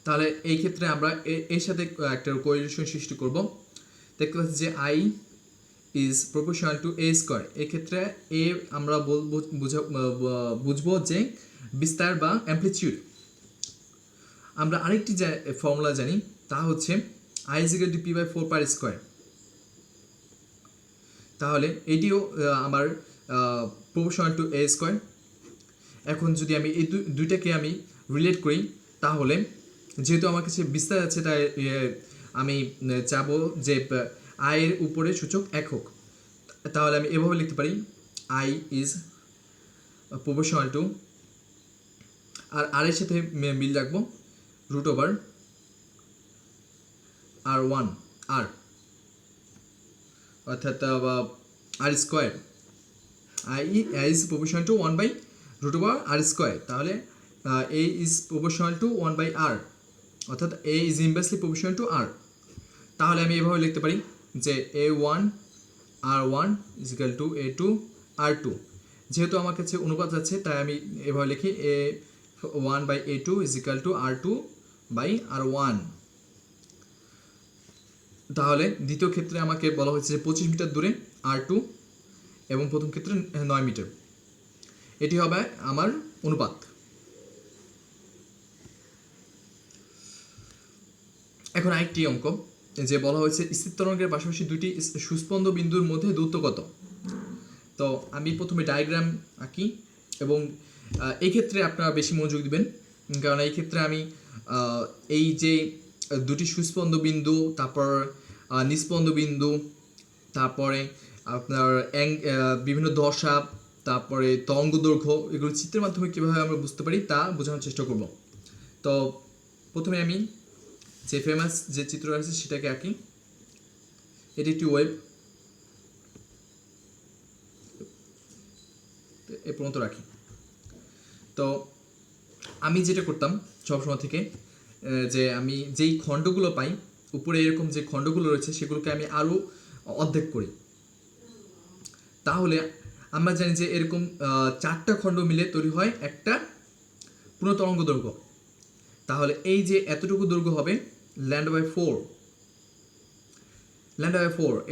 তাহলে এই ক্ষেত্রে আমরা এর সাথে একটা কোরিলেশন সৃষ্টি করব। দেখতে পাচ্ছি যে I is proportional two A square. এক্ষেত্রে এ আমরা বুঝবো যে বিস্তার বা অ্যামপ্লিটিউড। আমরা আরেকটি যে ফর্মুলা জানি তা হচ্ছে I is equal to P by 4 pi square. তাহলে এটিও আমার প্রপোর্শনাল টু এ স্কোয়ার। এখন যদি আমি এই দুইটাকে আমি রিলেট করি, তাহলে যেহেতু আমার কাছে বিস্তার আছে, তাই আমি চাবো যে আয়ের উপরে সূচক 1 হোক। তাহলে আমি এভাবে লিখতে পারি I is proportional to, r এর সাথে মিল রাখবো √/r1 আর, অর্থাৎ r square. I is proportional to 1/√/r²। তাহলে A is proportional to 1/r, অর্থাৎ A is inversely proportional to r. তাহলে আমি এভাবে লিখতে পারি যে a1 r1 is equal two a2 r2। যেহেতু আমার কাছে অনুপাত আছে, তাই আমি এভাবে লিখি a1/a2 ইজিক্যাল টু r2/r1। তাহলে দ্বিতীয় ক্ষেত্রে আমাকে বলা হয়েছে যে 25 মিটার দূরে r2 এবং প্রথম ক্ষেত্রে 9 মিটার। এটি হবে আমার অনুপাত। এখন আরেকটি অঙ্ক যে বলা হয়েছে স্থির তরঙ্গের পাশাপাশি দুটি সুস্পন্দ বিন্দুর মধ্যে দূরত্ব কত? তো আমি প্রথমে ডায়াগ্রাম আঁকি এবং এই ক্ষেত্রে আপনারা বেশি মনোযোগ দিবেন, কারণ এই ক্ষেত্রে আমি এই যে দুটি সুস্পন্দ বিন্দু, তারপর নিস্পন্দ বিন্দু, তারপরে আপনার বিভিন্ন দশা, তারপরে তরঙ্গ দৈর্ঘ্য, এগুলো চিত্রের মাধ্যমে কীভাবে আমরা বুঝতে পারি তা বোঝানোর চেষ্টা করব। তো প্রথমে আমি যে ফেমাস যে চিত্র আছে সেটাকে আঁকি। এটি একটি ওয়েব, এ পর্যন্ত রাখি। তো আমি যেটা করতাম সবসময় থেকে, যে আমি যেই খণ্ডগুলো পাই উপরে এরকম যে খণ্ডগুলো রয়েছে সেগুলোকে আমি আরও অর্ধেক করি। তাহলে আমরা জানি যে এরকম 4টা খণ্ড মিলে তৈরি হয় একটা পূর্ণ তরঙ্গ দৈর্ঘ্য। তাহলে এই যে এতটুকু দৈর্ঘ্য হবে λ/4,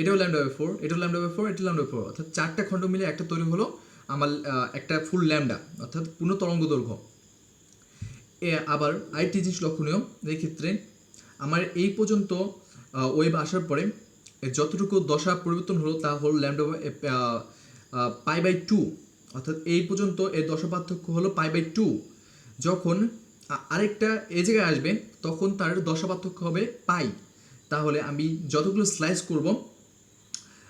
এটাও λ/4, এটাও λ/4, এটা λ/4, অর্থাৎ 4টা খণ্ড মিলে একটা তৈরি হলো আমার একটা ফুল ল্যামডা, অর্থাৎ পূর্ণ তরঙ্গ দৈর্ঘ্য। আবার আরেকটি জিনিস লক্ষণীয়, এই ক্ষেত্রে আমার এই পর্যন্ত ওয়েব আসার পরে যতটুকু দশা পরিবর্তন হলো তা হলো π/2, অর্থাৎ এই পর্যন্ত এর দশা পার্থক্য হলো π/2। যখন আরেকটা এই জায়গায় আসবে তখন তার দশা পার্থক্য হবে পাই। তাহলে আমি যতগুলো স্লাইস করব,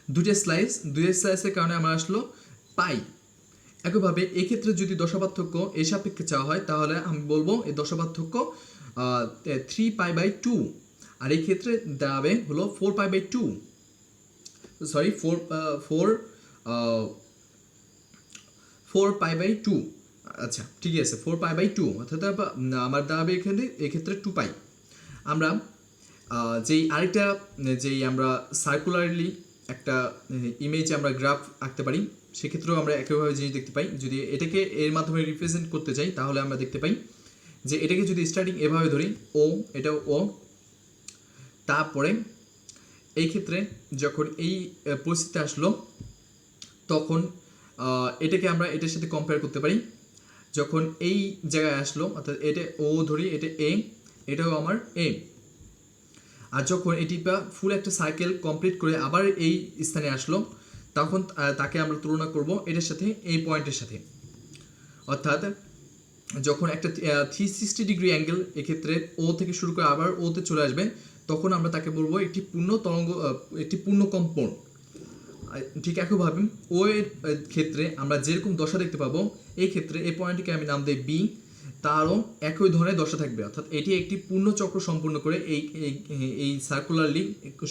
দুইটা স্লাইসের কারণে আমার আসলো পাই। একইভাবে এক্ষেত্রে যদি দশা পার্থক্য এর সাপেক্ষে চাওয়া হয়, তাহলে আমি বলবো এই দশা পার্থক্য 3π/2, আর এই ক্ষেত্রে দাঁড়াবে হলো 4π/2, সরি 4π/2। আচ্ছা ঠিক আছে, 4π/2, অর্থাৎ আমার দাঁড়াবে এক্ষেত্রে 2π। আমরা যেই আমরা সার্কুলারলি একটা ইমেজ আমরা গ্রাফ আঁকতে পারি। সেক্ষেত্রেও আমরা একইভাবে জিনিস দেখতে পাই। যদি এটাকে এর মাধ্যমে রিপ্রেজেন্ট করতে চাই তাহলে আমরা দেখতে পাই যে এটাকে যদি স্টার্টিং এভাবে ধরি ও, এটা ও, তারপরে এই ক্ষেত্রে যখন এই পরিস্থিতি আসলো তখন এটাকে আমরা এটার সাথে কম্পেয়ার করতে পারি। যখন এই জায়গায় আসলো অর্থাৎ এটা ও ধরি, এটা এ, এটাও আমার এ, আর যখন এটি ফুল একটা সাইকেল কমপ্লিট করে আবার এই স্থানে আসলো তখন তাকে আমরা তুলনা করব এটার সাথে, এই পয়েন্টের সাথে। অর্থাৎ যখন একটা 360 ডিগ্রি অ্যাঙ্গেল এক্ষেত্রে ও থেকে শুরু করে আবার ওতে চলে আসবে তখন আমরা তাকে বলবো একটি পূর্ণ তরঙ্গ, একটি পূর্ণ কম্পন। ঠিক একইভাবে ও এর ক্ষেত্রে আমরা যেরকম দশা দেখতে পাবো এই ক্ষেত্রে এই পয়েন্টটিকে আমি নাম দিই বি, তারও একই ধরনের দশা থাকবে। অর্থাৎ এটি একটি পূর্ণ চক্র সম্পূর্ণ করে এই সার্কুলারলি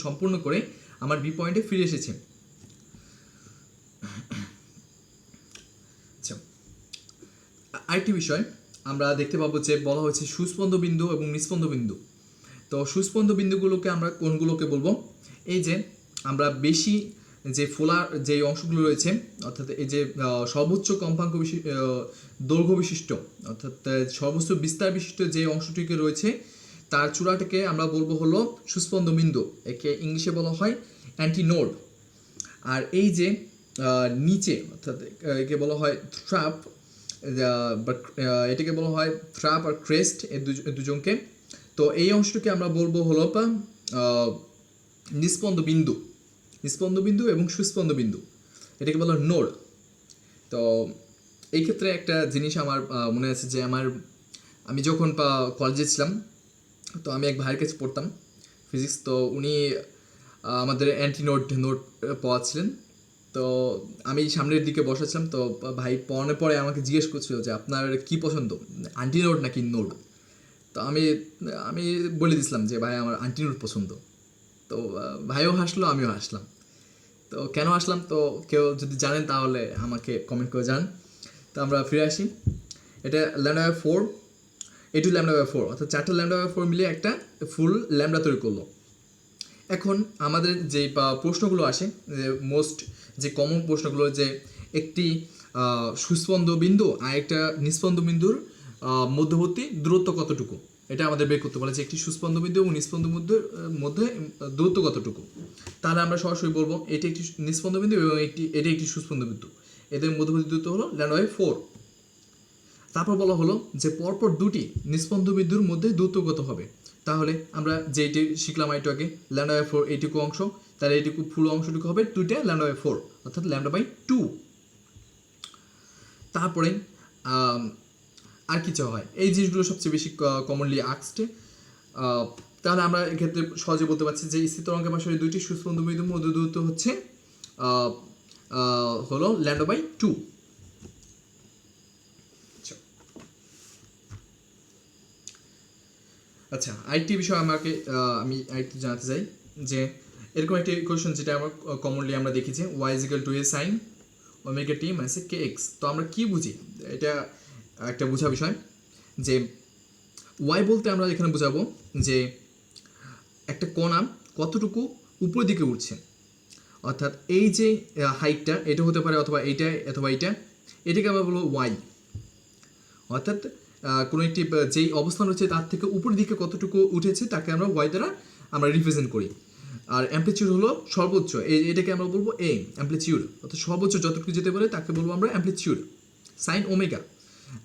সম্পূর্ণ করে আমার বি পয়েন্টে ফিরে এসেছে। আচ্ছা, আরেকটি বিষয় আমরা দেখতে পাবো যে বলা হয়েছে সুস্পন্দ বিন্দু এবং নিস্পন্দ বিন্দু। তো সুস্পন্দ বিন্দুগুলোকে আমরা কোনগুলোকে বলবো? এই যে আমরা বেশি যে ফোলার যে অংশগুলো রয়েছে অর্থাৎ এই যে সর্বোচ্চ কম্পাঙ্ক দৈর্ঘ্য বিশিষ্ট অর্থাৎ সর্বোচ্চ বিস্তার বিশিষ্ট যে অংশটিকে রয়েছে তার চূড়াটাকে আমরা বলবো হলো সুস্পন্দ বিন্দু, একে ইংলিশে বলা হয় অ্যান্টিনোড। আর এই যে নিচে অর্থাৎ একে বলা হয় থ্রাপ, এটাকে বলা হয় থ্রাপ আর ক্রেস্ট, এই দুজনকে। তো এই অংশটাকে আমরা বলবো হলো নিস্পন্দ বিন্দু, নিস্পন্দ বিন্দু এবং সুস্পন্দ বিন্দু, এটাকে বলা হয় নোড। তো এই ক্ষেত্রে একটা জিনিস আমার মনে আছে যে আমি যখন কলেজে ছিলাম তো আমি এক ভাইয়ের কাছে পড়তাম ফিজিক্স। তো উনি আমাদের অ্যান্টিনোড নোড পড়াচ্ছিলেন। তো আমি সামনের দিকে বসাছিলাম। তো ভাই পড়ানোর পরে আমাকে জিজ্ঞেস করছিল যে আপনার কি পছন্দ, অ্যান্টিনোড নাকি নোড? তো আমি আমি বলে দিয়েছিলাম যে ভাই আমার অ্যান্টিনোড পছন্দ। তো ভাইও হাসলো, আমিও হাসলাম। তো কেন আসলাম তো কেউ যদি জানেন তাহলে আমাকে কমেন্ট করে জানান। তো আমরা ফিরে আসি। এটা λ/4, এটু λ/4 অর্থাৎ 4টা λ/4 মিলে একটা ফুল ল্যামডা তৈরি করলো। এখন আমাদের যে প্রশ্নগুলো আসে, মোস্ট যে কমন প্রশ্নগুলো, যে একটি সুস্পন্দ বিন্দু আর একটা নিস্পন্দ বিন্দুর মধ্যবর্তী দূরত্ব কতটুকু, এটা আমাদের বের করতে বলে যে একটি সুস্পন্দ বিন্দু এবং নিস্পন্দ মধ্যে দূরত্ব কতটুকু। তাহলে আমরা সরাসরি বলবো এটি একটি নিস্পন্দ বিন্দু এবং এটি একটি সুস্পন্দ বিন্দু, এদের মধ্যবর্তী দূরত্ব হলো λ/4। তারপর বলা হলো যে পরপর দুটি নিস্পন্দ বিন্দুর মধ্যে দূরত্ব কত হবে। তাহলে আমরা যেটি শিখলাম একটু আগে, λ/4 এইটুকু অংশ, তাহলে এইটুকু ফুল অংশটুকু হবে 2টা λ/4 অর্থাৎ λ/2। তারপরে আর কিছু হয়, এই জিনিসগুলো সবচেয়ে বেশি কমনলি আস্কড। তাহলে আমরা এক্ষেত্রে সহজে বলতে পারছি যে স্থির তরঙ্গের পাশে দুইটি সুস্পন্দ বিন্দুর মধ্যে দূরত্ব হচ্ছে হলো λ/2। আচ্ছা, আরেকটি বিষয় আমি আরেকটু জানাতে চাই যে এরকম একটি ইকুয়েশন যেটা আমরা কমনলি আমরা দেখি যে y = a sin omega t - kx। তো আমরা কি বুঝি, এটা একটা বোঝা বিষয় যে y বলতে আমরা এখানে বোঝাবো যে একটা কণা কতটুকু উপরের দিকে উঠছে। অর্থাৎ এই যে হাইটটা, এটা হতে পারে অথবা এইটা অথবা এইটা, এটাকে আমরা বলবো y। অর্থাৎ কোনো একটি যেই অবস্থান রয়েছে তার থেকে উপরের দিকে কতটুকু উঠেছে তাকে আমরা y দ্বারা আমরা রিপ্রেজেন্ট করি। আর অ্যামপ্লিটিউড হলো সর্বোচ্চ, এটাকে আমরা বলবো a, অ্যামপ্লিটিউড। অর্থাৎ সর্বোচ্চ যতটুকু যেতে পারে তাকে বলবো আমরা অ্যামপ্লিটিউড। সাইন ওমেগা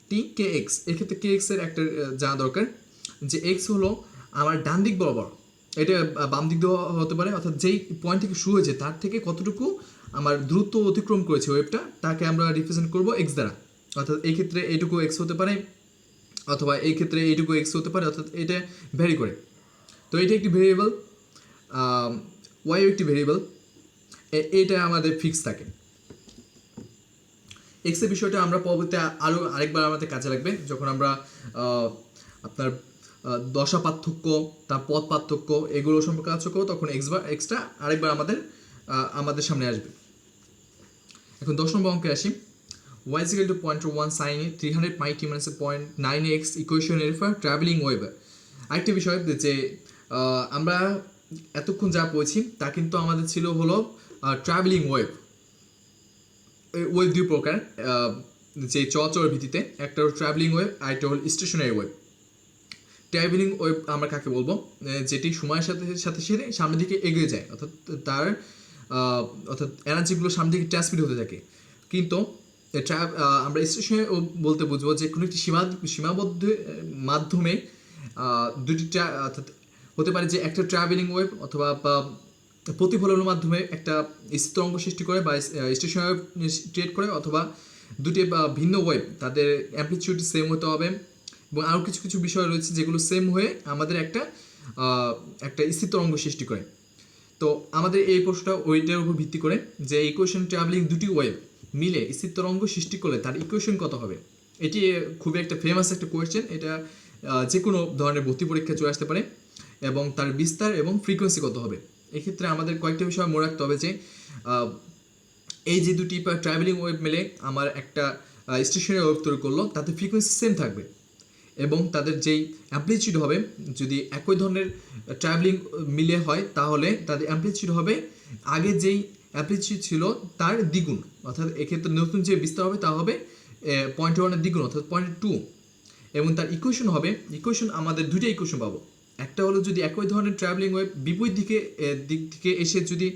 টি কে এক্স, এক্ষেত্রে কে এক্সের একটা জানা দরকার যে এক্স হলো আমার ডান দিক বরাবর, এটা বাম দিক দেওয়া হতে পারে। অর্থাৎ যেই পয়েন্ট থেকে শুরু হয়েছে তার থেকে কতটুকু আমার দ্রুত অতিক্রম করেছে ওয়েভটা, তাকে আমরা রিপ্রেজেন্ট করবো এক্স দ্বারা। অর্থাৎ এই ক্ষেত্রে এইটুকু এক্স হতে পারে অথবা এই ক্ষেত্রে এইটুকু এক্স হতে পারে, অর্থাৎ এটা ভ্যারি করে। তো এটা একটি ভেরিয়েবল, ওয়াইও একটি ভেরিয়েবল, এটা আমাদের ফিক্স থাকে। এক্সের বিষয়টা আমরা পরবর্তীতে আরেকবার আমাদের কাজে লাগবে যখন আমরা আপনার দশা পার্থক্য, তার পথ পার্থক্য এগুলো সম্পর্কে আলোচনা করবো, তখন এক্সটা আরেকবার আমাদের সামনে আসবে। এখন 10 নম্বর অঙ্কে আসি। y = 0.1 sin 300 pi t - 0.9x ইকুয়েশনের ফর ট্রাভেলিং ওয়েভ। আরেকটি বিষয় যে আমরা এতক্ষণ যা পড়েছি তা কিন্তু আমাদের ছিল হলো ট্রাভেলিং ওয়েভ। ওয়েব দুই প্রকার, যে চলাচলের ভিত্তিতে, একটা হলো ট্রাভেলিং ওয়েব, আরেকটা হলো স্টেশনারি ওয়েব। ট্রাভেলিং ওয়েব আমরা কাকে বলবো? যেটি সময়ের সাথে সাথে সাথে সামনের দিকে এগিয়ে যায়, অর্থাৎ তার অর্থাৎ এনার্জিগুলো সামনের দিকে ট্রান্সমিট হতে থাকে। কিন্তু আমরা স্টেশনারি বলতে বুঝবো যে কোনো একটি সীমাবদ্ধ মাধ্যমে দুটি অর্থাৎ হতে পারে যে একটা ট্রাভেলিং ওয়েব অথবা প্রতিফলনের মাধ্যমে একটা স্থির তরঙ্গ সৃষ্টি করে বা স্টেশনারি ওয়েব ক্রিয়েট করে, অথবা দুটি বা ভিন্ন ওয়েব তাদের অ্যামপ্লিটিউড সেম হতে হবে, এবং আরও কিছু কিছু বিষয় রয়েছে যেগুলো সেম হয়ে আমাদের একটা স্থির তরঙ্গ সৃষ্টি করে। তো আমাদের এই প্রশ্নটা ওইটার উপর ভিত্তি করে যে ইকুয়েশন ট্রাভেলিং দুটি ওয়েব মিলে স্থির তরঙ্গ সৃষ্টি করলে তার ইকুয়েশন কত হবে। এটি খুবই একটা ফেমাস একটা কোয়েশ্চেন। এটা যে কোনো ধরনের ভর্তি পরীক্ষা চলে আসতে পারে, এবং তার বিস্তার এবং ফ্রিকোয়েন্সি কত হবে। এক্ষেত্রে আমাদের কয়েকটা বিষয় মনে রাখতে হবে যে এই যে দুটি ট্রাভেলিং ওয়েব মিলে আমার একটা স্টেশনারি ওয়েব তৈরি করলো, তাতে ফ্রিকোয়েন্সি সেম থাকবে, এবং তাদের যেই অ্যামপ্লিটিউড হবে, যদি একই ধরনের ট্রাভেলিং মিলে হয় তাহলে তাদের অ্যামপ্লিটিউড হবে আগে যেই অ্যামপ্লিটিউড ছিল তার দ্বিগুণ, অর্থাৎ এক্ষেত্রে নতুন যে বিস্তার হবে তা হবে 0.1-এর দ্বিগুণ, অর্থাৎ 0.2। এবং তার ইকুয়েশন আমাদের দুইটা ইকুয়েশন পাবো। একটা হলো যদি একই ধরনের ট্রাভেলিং ওয়েব বিপরীত দিক থেকে এসে যদি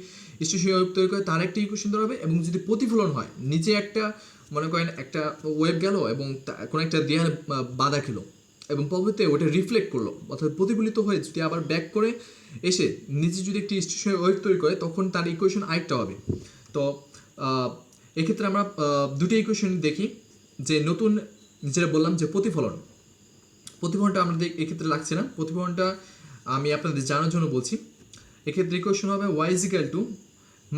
স্টেশনারি ওয়েব তৈরি করে তার একটা ইকুয়েশন ধরা হবে, এবং যদি প্রতিফলন হয়, নিচে একটা মনে করেন একটা ওয়েব গেল এবং কোনো একটা দেয়াল বাধা খেলো, এবং পরবর্তীতে ওটা রিফ্লেক্ট করলো, অর্থাৎ প্রতিফলিত হয়ে যদি আবার ব্যাক করে এসে নিচে যদি একটি স্টেশনারি ওয়েব তৈরি করে, তখন তার ইকুয়েশন আরেকটা হবে। তো এক্ষেত্রে আমরা দুটো ইকুয়েশন দেখি। যে নতুন যেটা বললাম যে প্রতিফলনটা আমাদের এক্ষেত্রে লাগছে না, প্রতিফলনটা আমি আপনাদের জানার জন্য বলছি। এক্ষেত্রে ইকুয়েশন হবে y =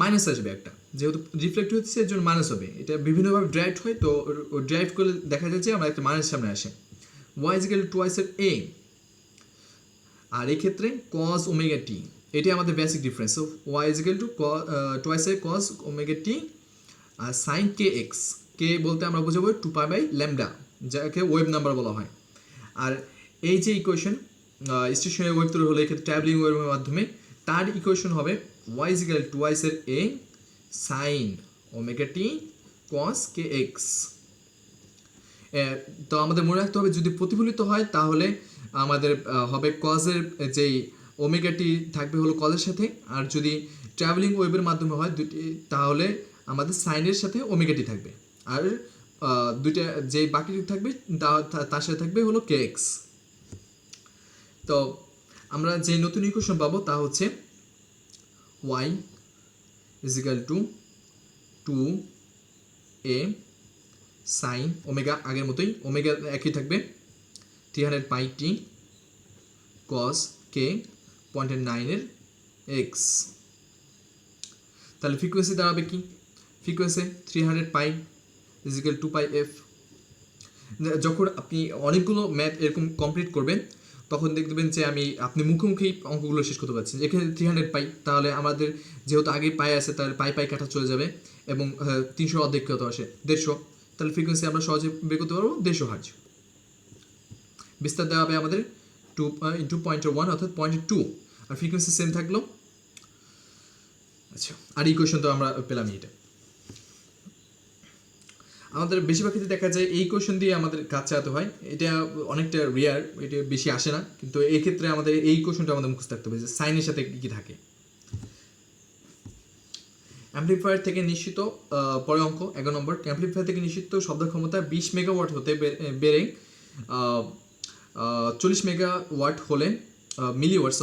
মাইনাস আসবে একটা, যেহেতু রিফ্লেক্ট হচ্ছে এর জন্য মাইনাস হবে। এটা বিভিন্নভাবে ড্রাইভ হয়, তো ড্রাইভ করলে দেখা যাচ্ছে আমরা একটা মাইনাস সামনে আসে। y = twice a, আর এক্ষেত্রে cos ωt, এটাই আমাদের basic difference. So y = twice a cos ωt, আর sin kx, কে বলতে আমরা বোঝাবো 2π/λ, যাকে ওয়েব নাম্বার বলা হয়। আর এই যে ইকুয়েশন স্টেশনারি ওয়েব তৈরি হলে এক্ষেত্রে ট্রাভেলিং ওয়েবের মাধ্যমে, তার ইকুয়েশন হবে y = twice a sin ωt cos kx। তো আমাদের মনে রাখতে হবে যদি প্রতিফলিত হয় তাহলে আমাদের হবে কজের যেই ওমেগাটি থাকবে হলো কজের সাথে, আর যদি ট্রাভেলিং ওয়েবের মাধ্যমে হয় দুটি তাহলে আমাদের সাইনের সাথে ওমেগাটি থাকবে, আর দুইটা যেই বাকিটি থাকবে তার সাথে থাকবে হলো kx। তো আমরা যে নতুন ইকুয়েশন পাবো তা হচ্ছে y = 2a সাইন ওমেগা, আগের মতোই ওমেগা একই থাকবে, 300πt cos k 0.9 x। তাহলে ফ্রিকোয়েন্সি দাঁড়াবে কি? Frequency 300π = 2πf। যখন আপনি অনেকগুলো ম্যাথ এরকম কমপ্লিট করবেন তখন দেখবেন যে আপনি মুখোমুখি অঙ্কগুলো শেষ করতে পারছেন। এখানে 300π, তাহলে আমাদের যেহেতু আগে পাই আছে তাহলে পাই কাটা চলে যাবে, এবং 300 অর্ধেক কত আসে 150, তাহলে ফ্রিকোয়েন্সি আমরা সহজে বের করতে পারবো 150 হার্জ। বিস্তার দেওয়া হবে আমাদের 2 × 0.1 অর্থাৎ 0.2, আর ফ্রিকোয়েন্সি সেম থাকলো। আচ্ছা, আর ইকুয়েশন তো আমরা পেলাম এটা। আমাদের বেশিরভাগ ক্ষেত্রে দেখা যায় এই কোয়েশন দিয়ে আমাদের কাজ চালাতে হয়, এটা অনেকটা রেয়ার, এটা বেশি আসে না, কিন্তু এই ক্ষেত্রে আমাদের এই কোয়েশনটা আমাদের মুখস্থ রাখতে হবে যে সাইনের সাথে কী থাকে। অ্যাম্পলিফায়ার থেকে নিশ্চিত, পরে অঙ্ক 11 নম্বর, অ্যাম্পলিফায়ার থেকে নিশ্চিত শব্দ ক্ষমতা 20 মেগাওয়াট হতে বেড়ে 40 মেগাওয়াট হলে মিলিওয়াট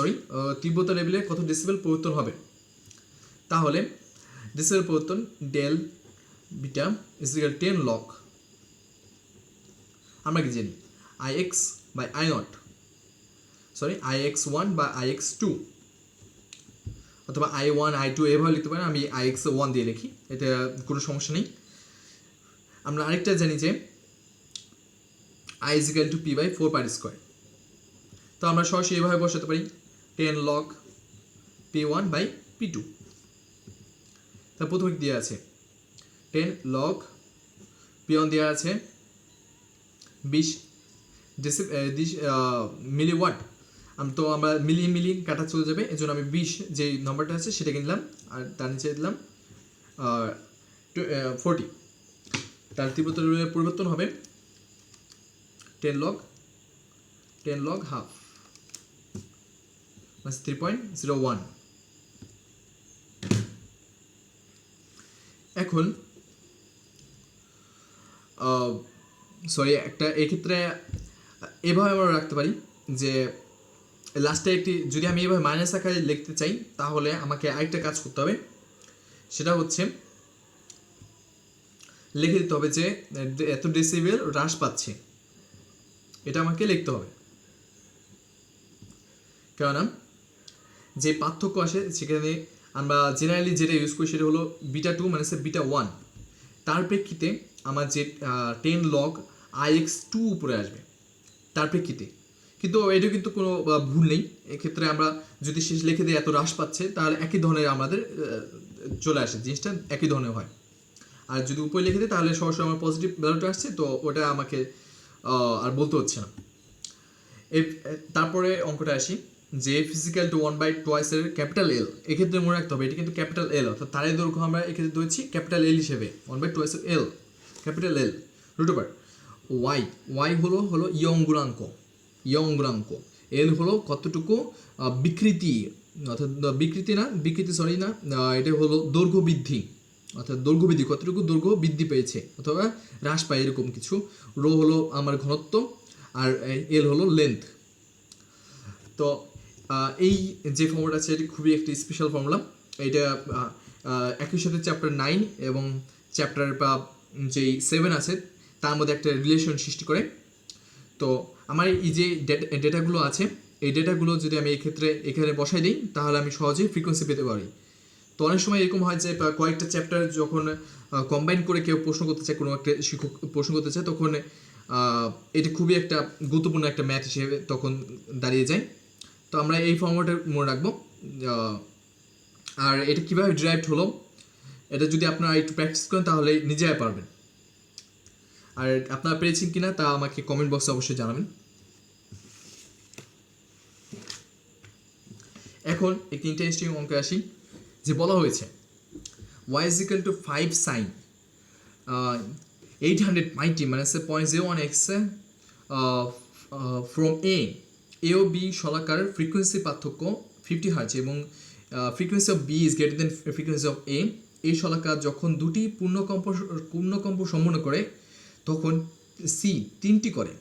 তীব্রতা লেভেলে কত ডেসিবেল পরিবর্তন হবে। তাহলে ডেসিবেল পরিবর্তন ডেল বিটা = 10 log, আমরা কি জানি ix/i0, ix1 বা ix2, অথবা i1 i2 এভাবে লিখতে পারেন। আমি ix1 দিয়ে লিখি, এটা কোনো সমস্যা নেই। আমরা আরেকটা জানি যে i = p/4π², তো আমরা সরাসরি এভাবে বসাতে পারি 10 log p1/p2। তার প্রথমে কি দেওয়া আছে 10 log p1 দেওয়া আছে 20 মিলিওয়াট, তো আমরা মিলি কাটা চলে যাবে, এই জন্য আমি 20 যে নম্বরটা আছে সেটা কিনলাম, আর তার নিচে দিলাম 40, তার তীব্রতার পরিবর্তন হবে 10 log হাফ, 3.01। এখন সরি, একটা এক্ষেত্রে এভাবে আমরা রাখতে পারি যে লাস্টে একটি, যদি আমি এভাবে মাইনাস আকারে লিখতে চাই তাহলে আমাকে আরেকটা কাজ করতে হবে, সেটা হচ্ছে লিখে দিতে হবে যে এত ডেসিবেল হ্রাস পাচ্ছে, এটা আমাকে লিখতে হবে। কেননা যে পার্থক্য আসে সেখানে আমরা জেনারেলি যেটা ইউজ করি সেটা হলো β2 মানে β1, তার প্রেক্ষিতে আমার যে 10 log IX2 উপরে আসবে তার প্রেক্ষিতে। কিন্তু এটা কিন্তু কোনো ভুল নেই, এক্ষেত্রে আমরা যদি শেষ লিখে দিই এত হ্রাস পাচ্ছে তাহলে একই ধরনের আমাদের চলে আসে, জিনিসটা একই ধরনের হয়। আর যদি উপরে লিখে দিই তাহলে সরাসরি আমার পজিটিভ ভ্যালুটা আসছে, তো ওটা আমাকে আর বলতে হচ্ছে না। তারপরে অঙ্কটা আসি যে ফিজিক্যাল টু 1/2 এর ক্যাপিটাল এল, এক্ষেত্রে মনে রাখতে হবে এটা কিন্তু ক্যাপিটাল এল, অর্থাৎ তারের দৈর্ঘ্য আমরা এক্ষেত্রে ধরেছি ক্যাপিটাল এল হিসেবে, 1/2 L capital L root over Y হলো ইয়ং গুণাঙ্ক, এল হলো কতটুকু বিকৃতি, অর্থাৎ এটা হলো দৈর্ঘ্য বৃদ্ধি, অর্থাৎ দৈর্ঘ্য বৃদ্ধি, কতটুকু দৈর্ঘ্য বৃদ্ধি পেয়েছে অথবা হ্রাস পায় এরকম কিছু। রো হলো আমার ঘনত্ব আর এল হলো লেন্থ। তো এই যে ফর্মুলা আছে এটি খুবই একটি স্পেশাল ফর্মুলা, এটা একই সাথে চ্যাপ্টার 9 এবং চ্যাপ্টার বা যেই 7 আছে তার মধ্যে একটা রিলেশন সৃষ্টি করে। তো আমার এই যে ডেটাগুলো আছে এই ডেটাগুলো যদি আমি এখানে বসাই দিই তাহলে আমি সহজেই ফ্রিকোয়েন্সি পেতে পারি। তো অনেক সময় এরকম হয় যে কয়েকটা চ্যাপ্টার যখন কম্বাইন করে কেউ প্রশ্ন করতে চায়, কোনো একটা শিক্ষক প্রশ্ন করতে চায়, তখন এটা খুবই একটা গুরুত্বপূর্ণ একটা ম্যাথ হিসেবে তখন দাঁড়িয়ে যায়। তো আমরা এই ফর্মুলাটা মনে রাখবো। আর এটা কীভাবে ডিরাইভড হলো এটা যদি আপনারা একটু প্র্যাকটিস করেন তাহলে নিজেরাই পারবেন। আর আপনারা পেরেছেন কিনা তা আমাকে কমেন্ট বক্সে অবশ্যই জানাবেন। এখন একটি ইন্টারেস্টিং অঙ্কে আসি, যে বলা হয়েছে y is equal to 5 sin 890 মানে 0.01x ফ্রম এ ও বি শলাকার ফ্রিকোয়েন্সি পার্থক্য 50 হার্জ এবং frequency of B is greater than frequency of A. এই শলাকা যখন দুটি পূর্ণকম্প সম্পন্ন করে তখন সি 3টি করে।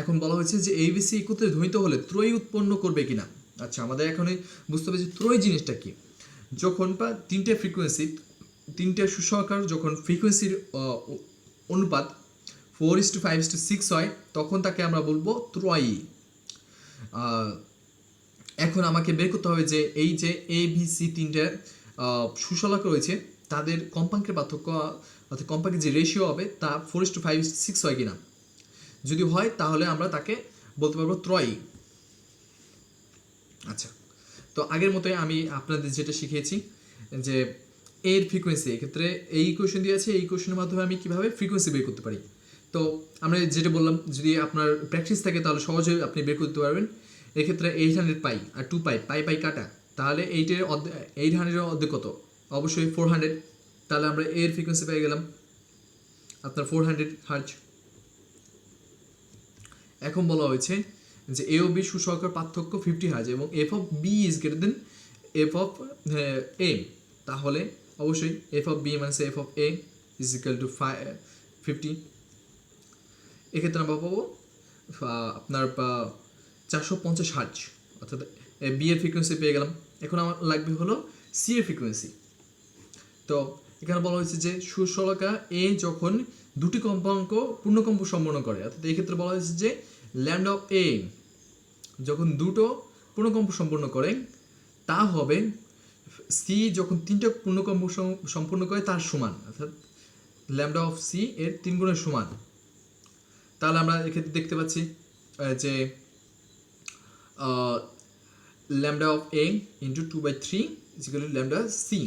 এখন বলা হয়েছে যে এ বি সি একত্রে ধ্বনিত হলে ত্রয়ী উৎপন্ন করবে কিনা। আচ্ছা, আমাদের এখন বুঝতে হবে যে ত্রয়ী জিনিসটা কি। যখন বা তিনটে সুসহকার যখন ফ্রিকোয়েন্সির অনুপাত 4:5:6 হয় তখন তাকে আমরা বলবো ত্রয়ী। এখন আমাকে বের করতে হবে যে এই যে এ বি সি তিনটে সুশলাকা রয়েছে তাদের কম্পাঙ্কের পার্থক্য, অর্থাৎ কম্পাঙ্কের যে রেশিও হবে তা 4:5:6 হয় কিনা। যদি হয় তাহলে আমরা তাকে বলতে পারবো ত্রয়ী। আচ্ছা, তো আগের মতোই আমি আপনাদের যেটা শিখিয়েছি যে এর ফ্রিকোয়েন্সি, এক্ষেত্রে এই ইকুয়েশন দিয়ে আছে, এই ইকুয়েশনের মাধ্যমে আমি কীভাবে ফ্রিকোয়েন্সি বের করতে পারি। তো আমরা যেটা বললাম যদি আপনার প্র্যাকটিস থাকে তাহলে সহজেই আপনি বের করতে পারবেন। এক্ষেত্রে 800 পাই আর 2 পাই কাটা, তাহলে 800 অর্ধেক কত, অবশ্যই 400। তাহলে আমরা এর ফ্রিকোয়েন্সি পেয়ে গেলাম আপনার 400 হার্জ। এখন বলা হয়েছে যে এ ও বি সুসহকার পার্থক্য 50 হার্জ এবং F of B is greater than F of A, তাহলে অবশ্যই এফ অফ বি মানে F of A is equal to 50। এক্ষেত্রে আমরা পাবো আপনার 450 হার্জ, অর্থাৎ বি এর ফ্রিকোয়েন্সি পেয়ে গেলাম। এখন আমার লাগবে হলো সি এর ফ্রিকোয়েন্সি। তো এখানে বলা হয়েছে যে সুশলাকা এ যখন দুটি কম্পাঙ্ক পূর্ণকম্প সম্পন্ন করে, অর্থাৎ এই ক্ষেত্রে বলা হয়েছে যে ল্যামডা অফ এ যখন দুটো পূর্ণকম্প সম্পন্ন করে তা হবে সি যখন তিনটা পূর্ণকম্প সম্পন্ন করে তার সমান, অর্থাৎ ল্যামডা অফ সি এর 3 গুণের সমান। তাহলে আমরা এক্ষেত্রে দেখতে পাচ্ছি যে lambda of A into 2/3 is equal to lambda C.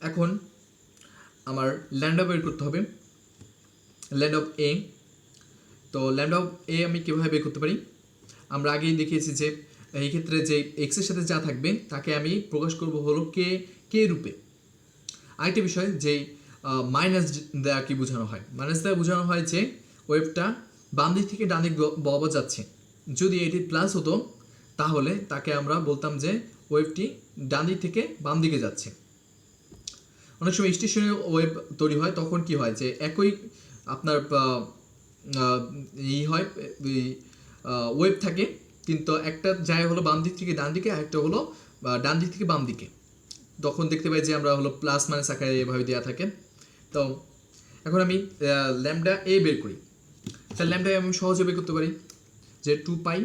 এখন আমার ল্যামডা বের করতে হবে, ল্যামডা অফ এ। তো ল্যামডা অফ এ আমি কীভাবে বের করতে পারি, আমরা আগেই দেখিয়েছি যে এই ক্ষেত্রে যে এক্সের সাথে যা থাকবে তাকে আমি প্রকাশ করব হলো কে রূপে। আরেকটা বিষয় যে মাইনাস দেওয়া কি বোঝানো হয়, মাইনাস দেওয়া বোঝানো হয় যে ওয়েভটা বাম দিক থেকে ডান দিক বরাবর যাচ্ছে। যদি এটি প্লাস হতো তাহলে তাকে আমরা বলতাম যে ওয়েভটি ডান দিক থেকে বাম দিকে যাচ্ছে। অনেক সময় স্টেশনারি ওয়েভ তৈরি হয়, তখন কি হয় যে একই আপনার হয় ওয়েভ থাকে, কিন্তু একটা যায় হলো বাম দিক থেকে ডান দিকে, আরেকটা হলো ডান দিক থেকে বাম দিকে। তখন দেখতে পাই যে আমরা হলো প্লাস মাইনাস আকারে এভাবে দেওয়া থাকে। তো এখন আমি ল্যামডা এ বের করি, তাহলে ল্যামডা আমি সহজে বের করতে পারি যে 2 পাই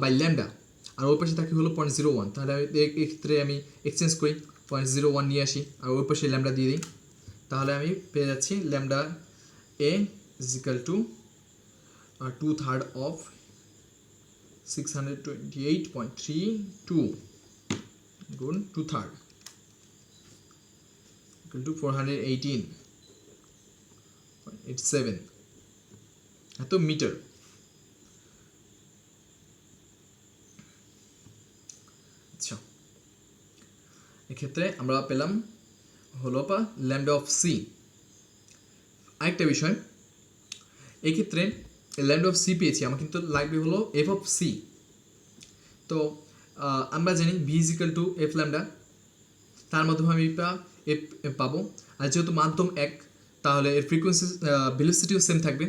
বাই ল্যামডা, আর ওই পাশে থাকে হলো 0.01। তাহলে এক্ষেত্রে আমি এক্সচেঞ্জ করি, 0.01 নিয়ে আসি আর ওই পাশে ল্যামডা দিয়ে দিই। তাহলে আমি পেয়ে যাচ্ছি lambda A is equal two 2/3 of 628.32 গুণ 2/3 equal to 418.87 এত মিটার। আচ্ছা, এক্ষেত্রে আমরা পেলাম হলো ল্যামডা অফ সি। আরেকটা বিষয়, এক্ষেত্রে ল্যামডা অফ সি পেয়েছি, আমার কিন্তু লাগবে হলো এফ অফ সি। তো আমরা জানি V is equal two F lambda, তার মাধ্যমে আমি এফ পাবো। আর যেহেতু মাধ্যম এক, তাহলে এর ফ্রিকোয়েন্সি ভেলোসিটিও সেম থাকবে।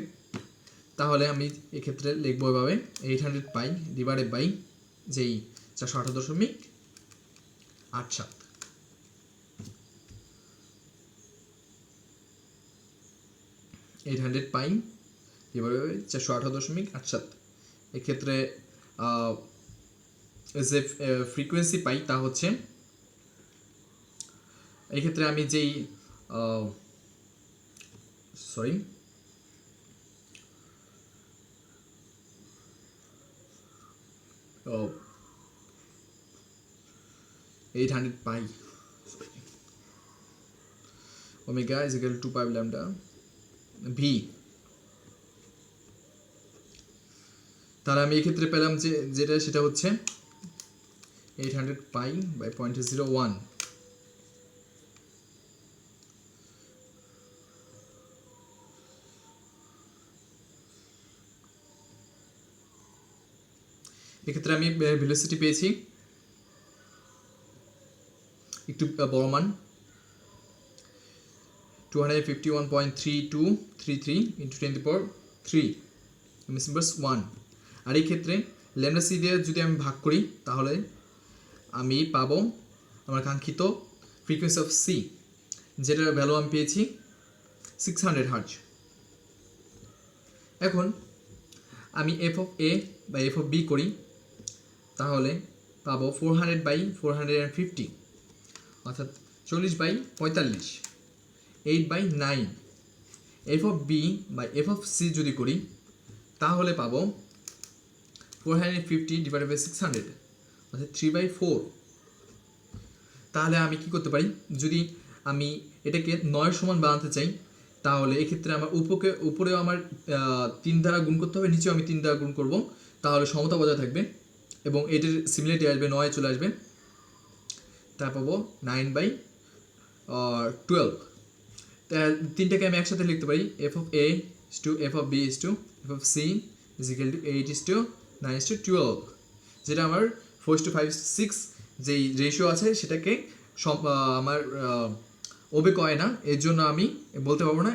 তাহলে আমি এক্ষেত্রে লিখবো এভাবে 800 পাই ডিভাইডেড বাই যেই 418.87, 800 পাই ডিভাইডেড বাই 418.87। এক্ষেত্রে যে ফ্রিকোয়েন্সি পাই তা হচ্ছে, এক্ষেত্রে আমি যেই sorry 800 pi omega is equal to 2 pi lambda V. তাহলে আমি এক্ষেত্রে পেলাম যে যেটা সেটা হচ্ছে 800 পাই বাই 0.01। এক্ষেত্রে আমি ভেলোসিটি পেয়েছি একটু বড় মান 251.3233 ইন্টু 10⁻³ মিস ইনভার্স 1। আর এই ক্ষেত্রে ল্যামডা সি দিয়ে যদি আমি ভাগ করি তাহলে আমি পাবো আমার কাঙ্ক্ষিত ফ্রিকোয়েন্সি অফ সি, যেটার ভ্যালু আমি পেয়েছি 600 হার্জ। এখন আমি এফ অফ এ বা এফ অফ বি করি, তাহলে পাবো 400/450, অর্থাৎ 40/45, 8/9। এফ অফ বি বা এফ অফ সি যদি করি তাহলে পাবো 450 ডিভাইডেড বাই 600, অর্থাৎ 3/4। তাহলে আমি কি করতে পারি, যদি আমি এটাকে 9 সমান বানাতে চাই তাহলে এক্ষেত্রে আমার উপরেও আমার 3 দ্বারা গুণ করতে হবে, নিচেও আমি 3 দ্বারা গুণ করব, তাহলে সমতা বজায় থাকবে এবং এটির সিমিলারিটি আসবে, 9 চলে আসবে। তার পাবো 9/12। তিনটাকে আমি একসাথে লিখতে পারি, F of A is to F of B is to F of C is equal to 8:9:12, যেটা আমার 4:5:6 যেই রেশিও আছে সেটাকে আমার ওবে কয় না, এর জন্য আমি বলতে পারবো না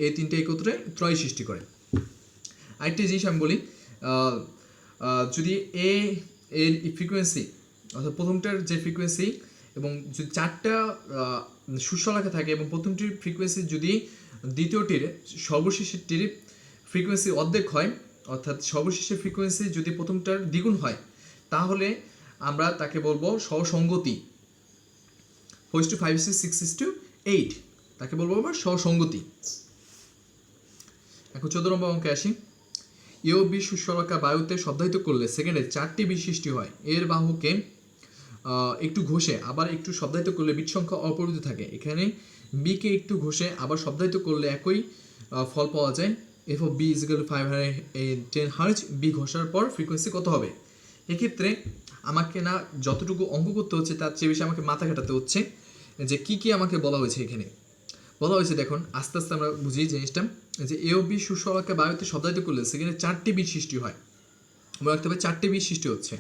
এই তিনটে একত্রে ত্রয় সৃষ্টি করে। আরেকটি জিনিস আমি বলি, যদি এর ফ্রিকোয়েন্সি অর্থাৎ প্রথমটার যে ফ্রিকোয়েন্সি এবং যদি 4টা সুস্বলাখা থাকে এবং প্রথমটির ফ্রিকোয়েন্সি যদি দ্বিতীয়টির সর্বশেষটির ফ্রিকোয়েন্সি অর্ধেক হয়, অর্থাৎ সর্বশেষের ফ্রিকোয়েন্সি যদি প্রথমটার দ্বিগুণ হয়, তাহলে আমরা তাকে বলবো সহসঙ্গতি। 4:5:6:8 তাকে বলবো আবার সহসঙ্গতি। এখন 14 নম্বর অঙ্কে আসি। এ ও বি সুস্বলাখা বায়ুতে শব্দায়িত করলে সেকেন্ডে 4টি বিট সৃষ্টি হয়। এর বাহুকে একটু ঘষে আবার একটু শব্দায়িত করলে বিট সংখ্যা অপরিবর্তিত থাকে। এখানে বিকে একটু ঘষে আবার শব্দায়িত করলে একই ফল পাওয়া যায়। F of B is equal to 510 hertz. B ঘষার পর ফ্রিকোয়েন্সি কত হবে? এক্ষেত্রে আমাকে না যতটুকু অঙ্ক করতে হচ্ছে তার চেয়ে বেশি আমাকে মাথা খাটাতে হচ্ছে যে কি কি আমাকে বলা হয়েছে এখানে। বলা হয়েছে দেখুন, আস্তে আস্তে আমরা বুঝি জিনিসটা, যে এ ও বি সুসবাকে বায়ুতে শব্দায়িত করলে সেখানে 4টি বীজ সৃষ্টি হয়। মনে রাখতে হবে 4টি বীজ সৃষ্টি হচ্ছে।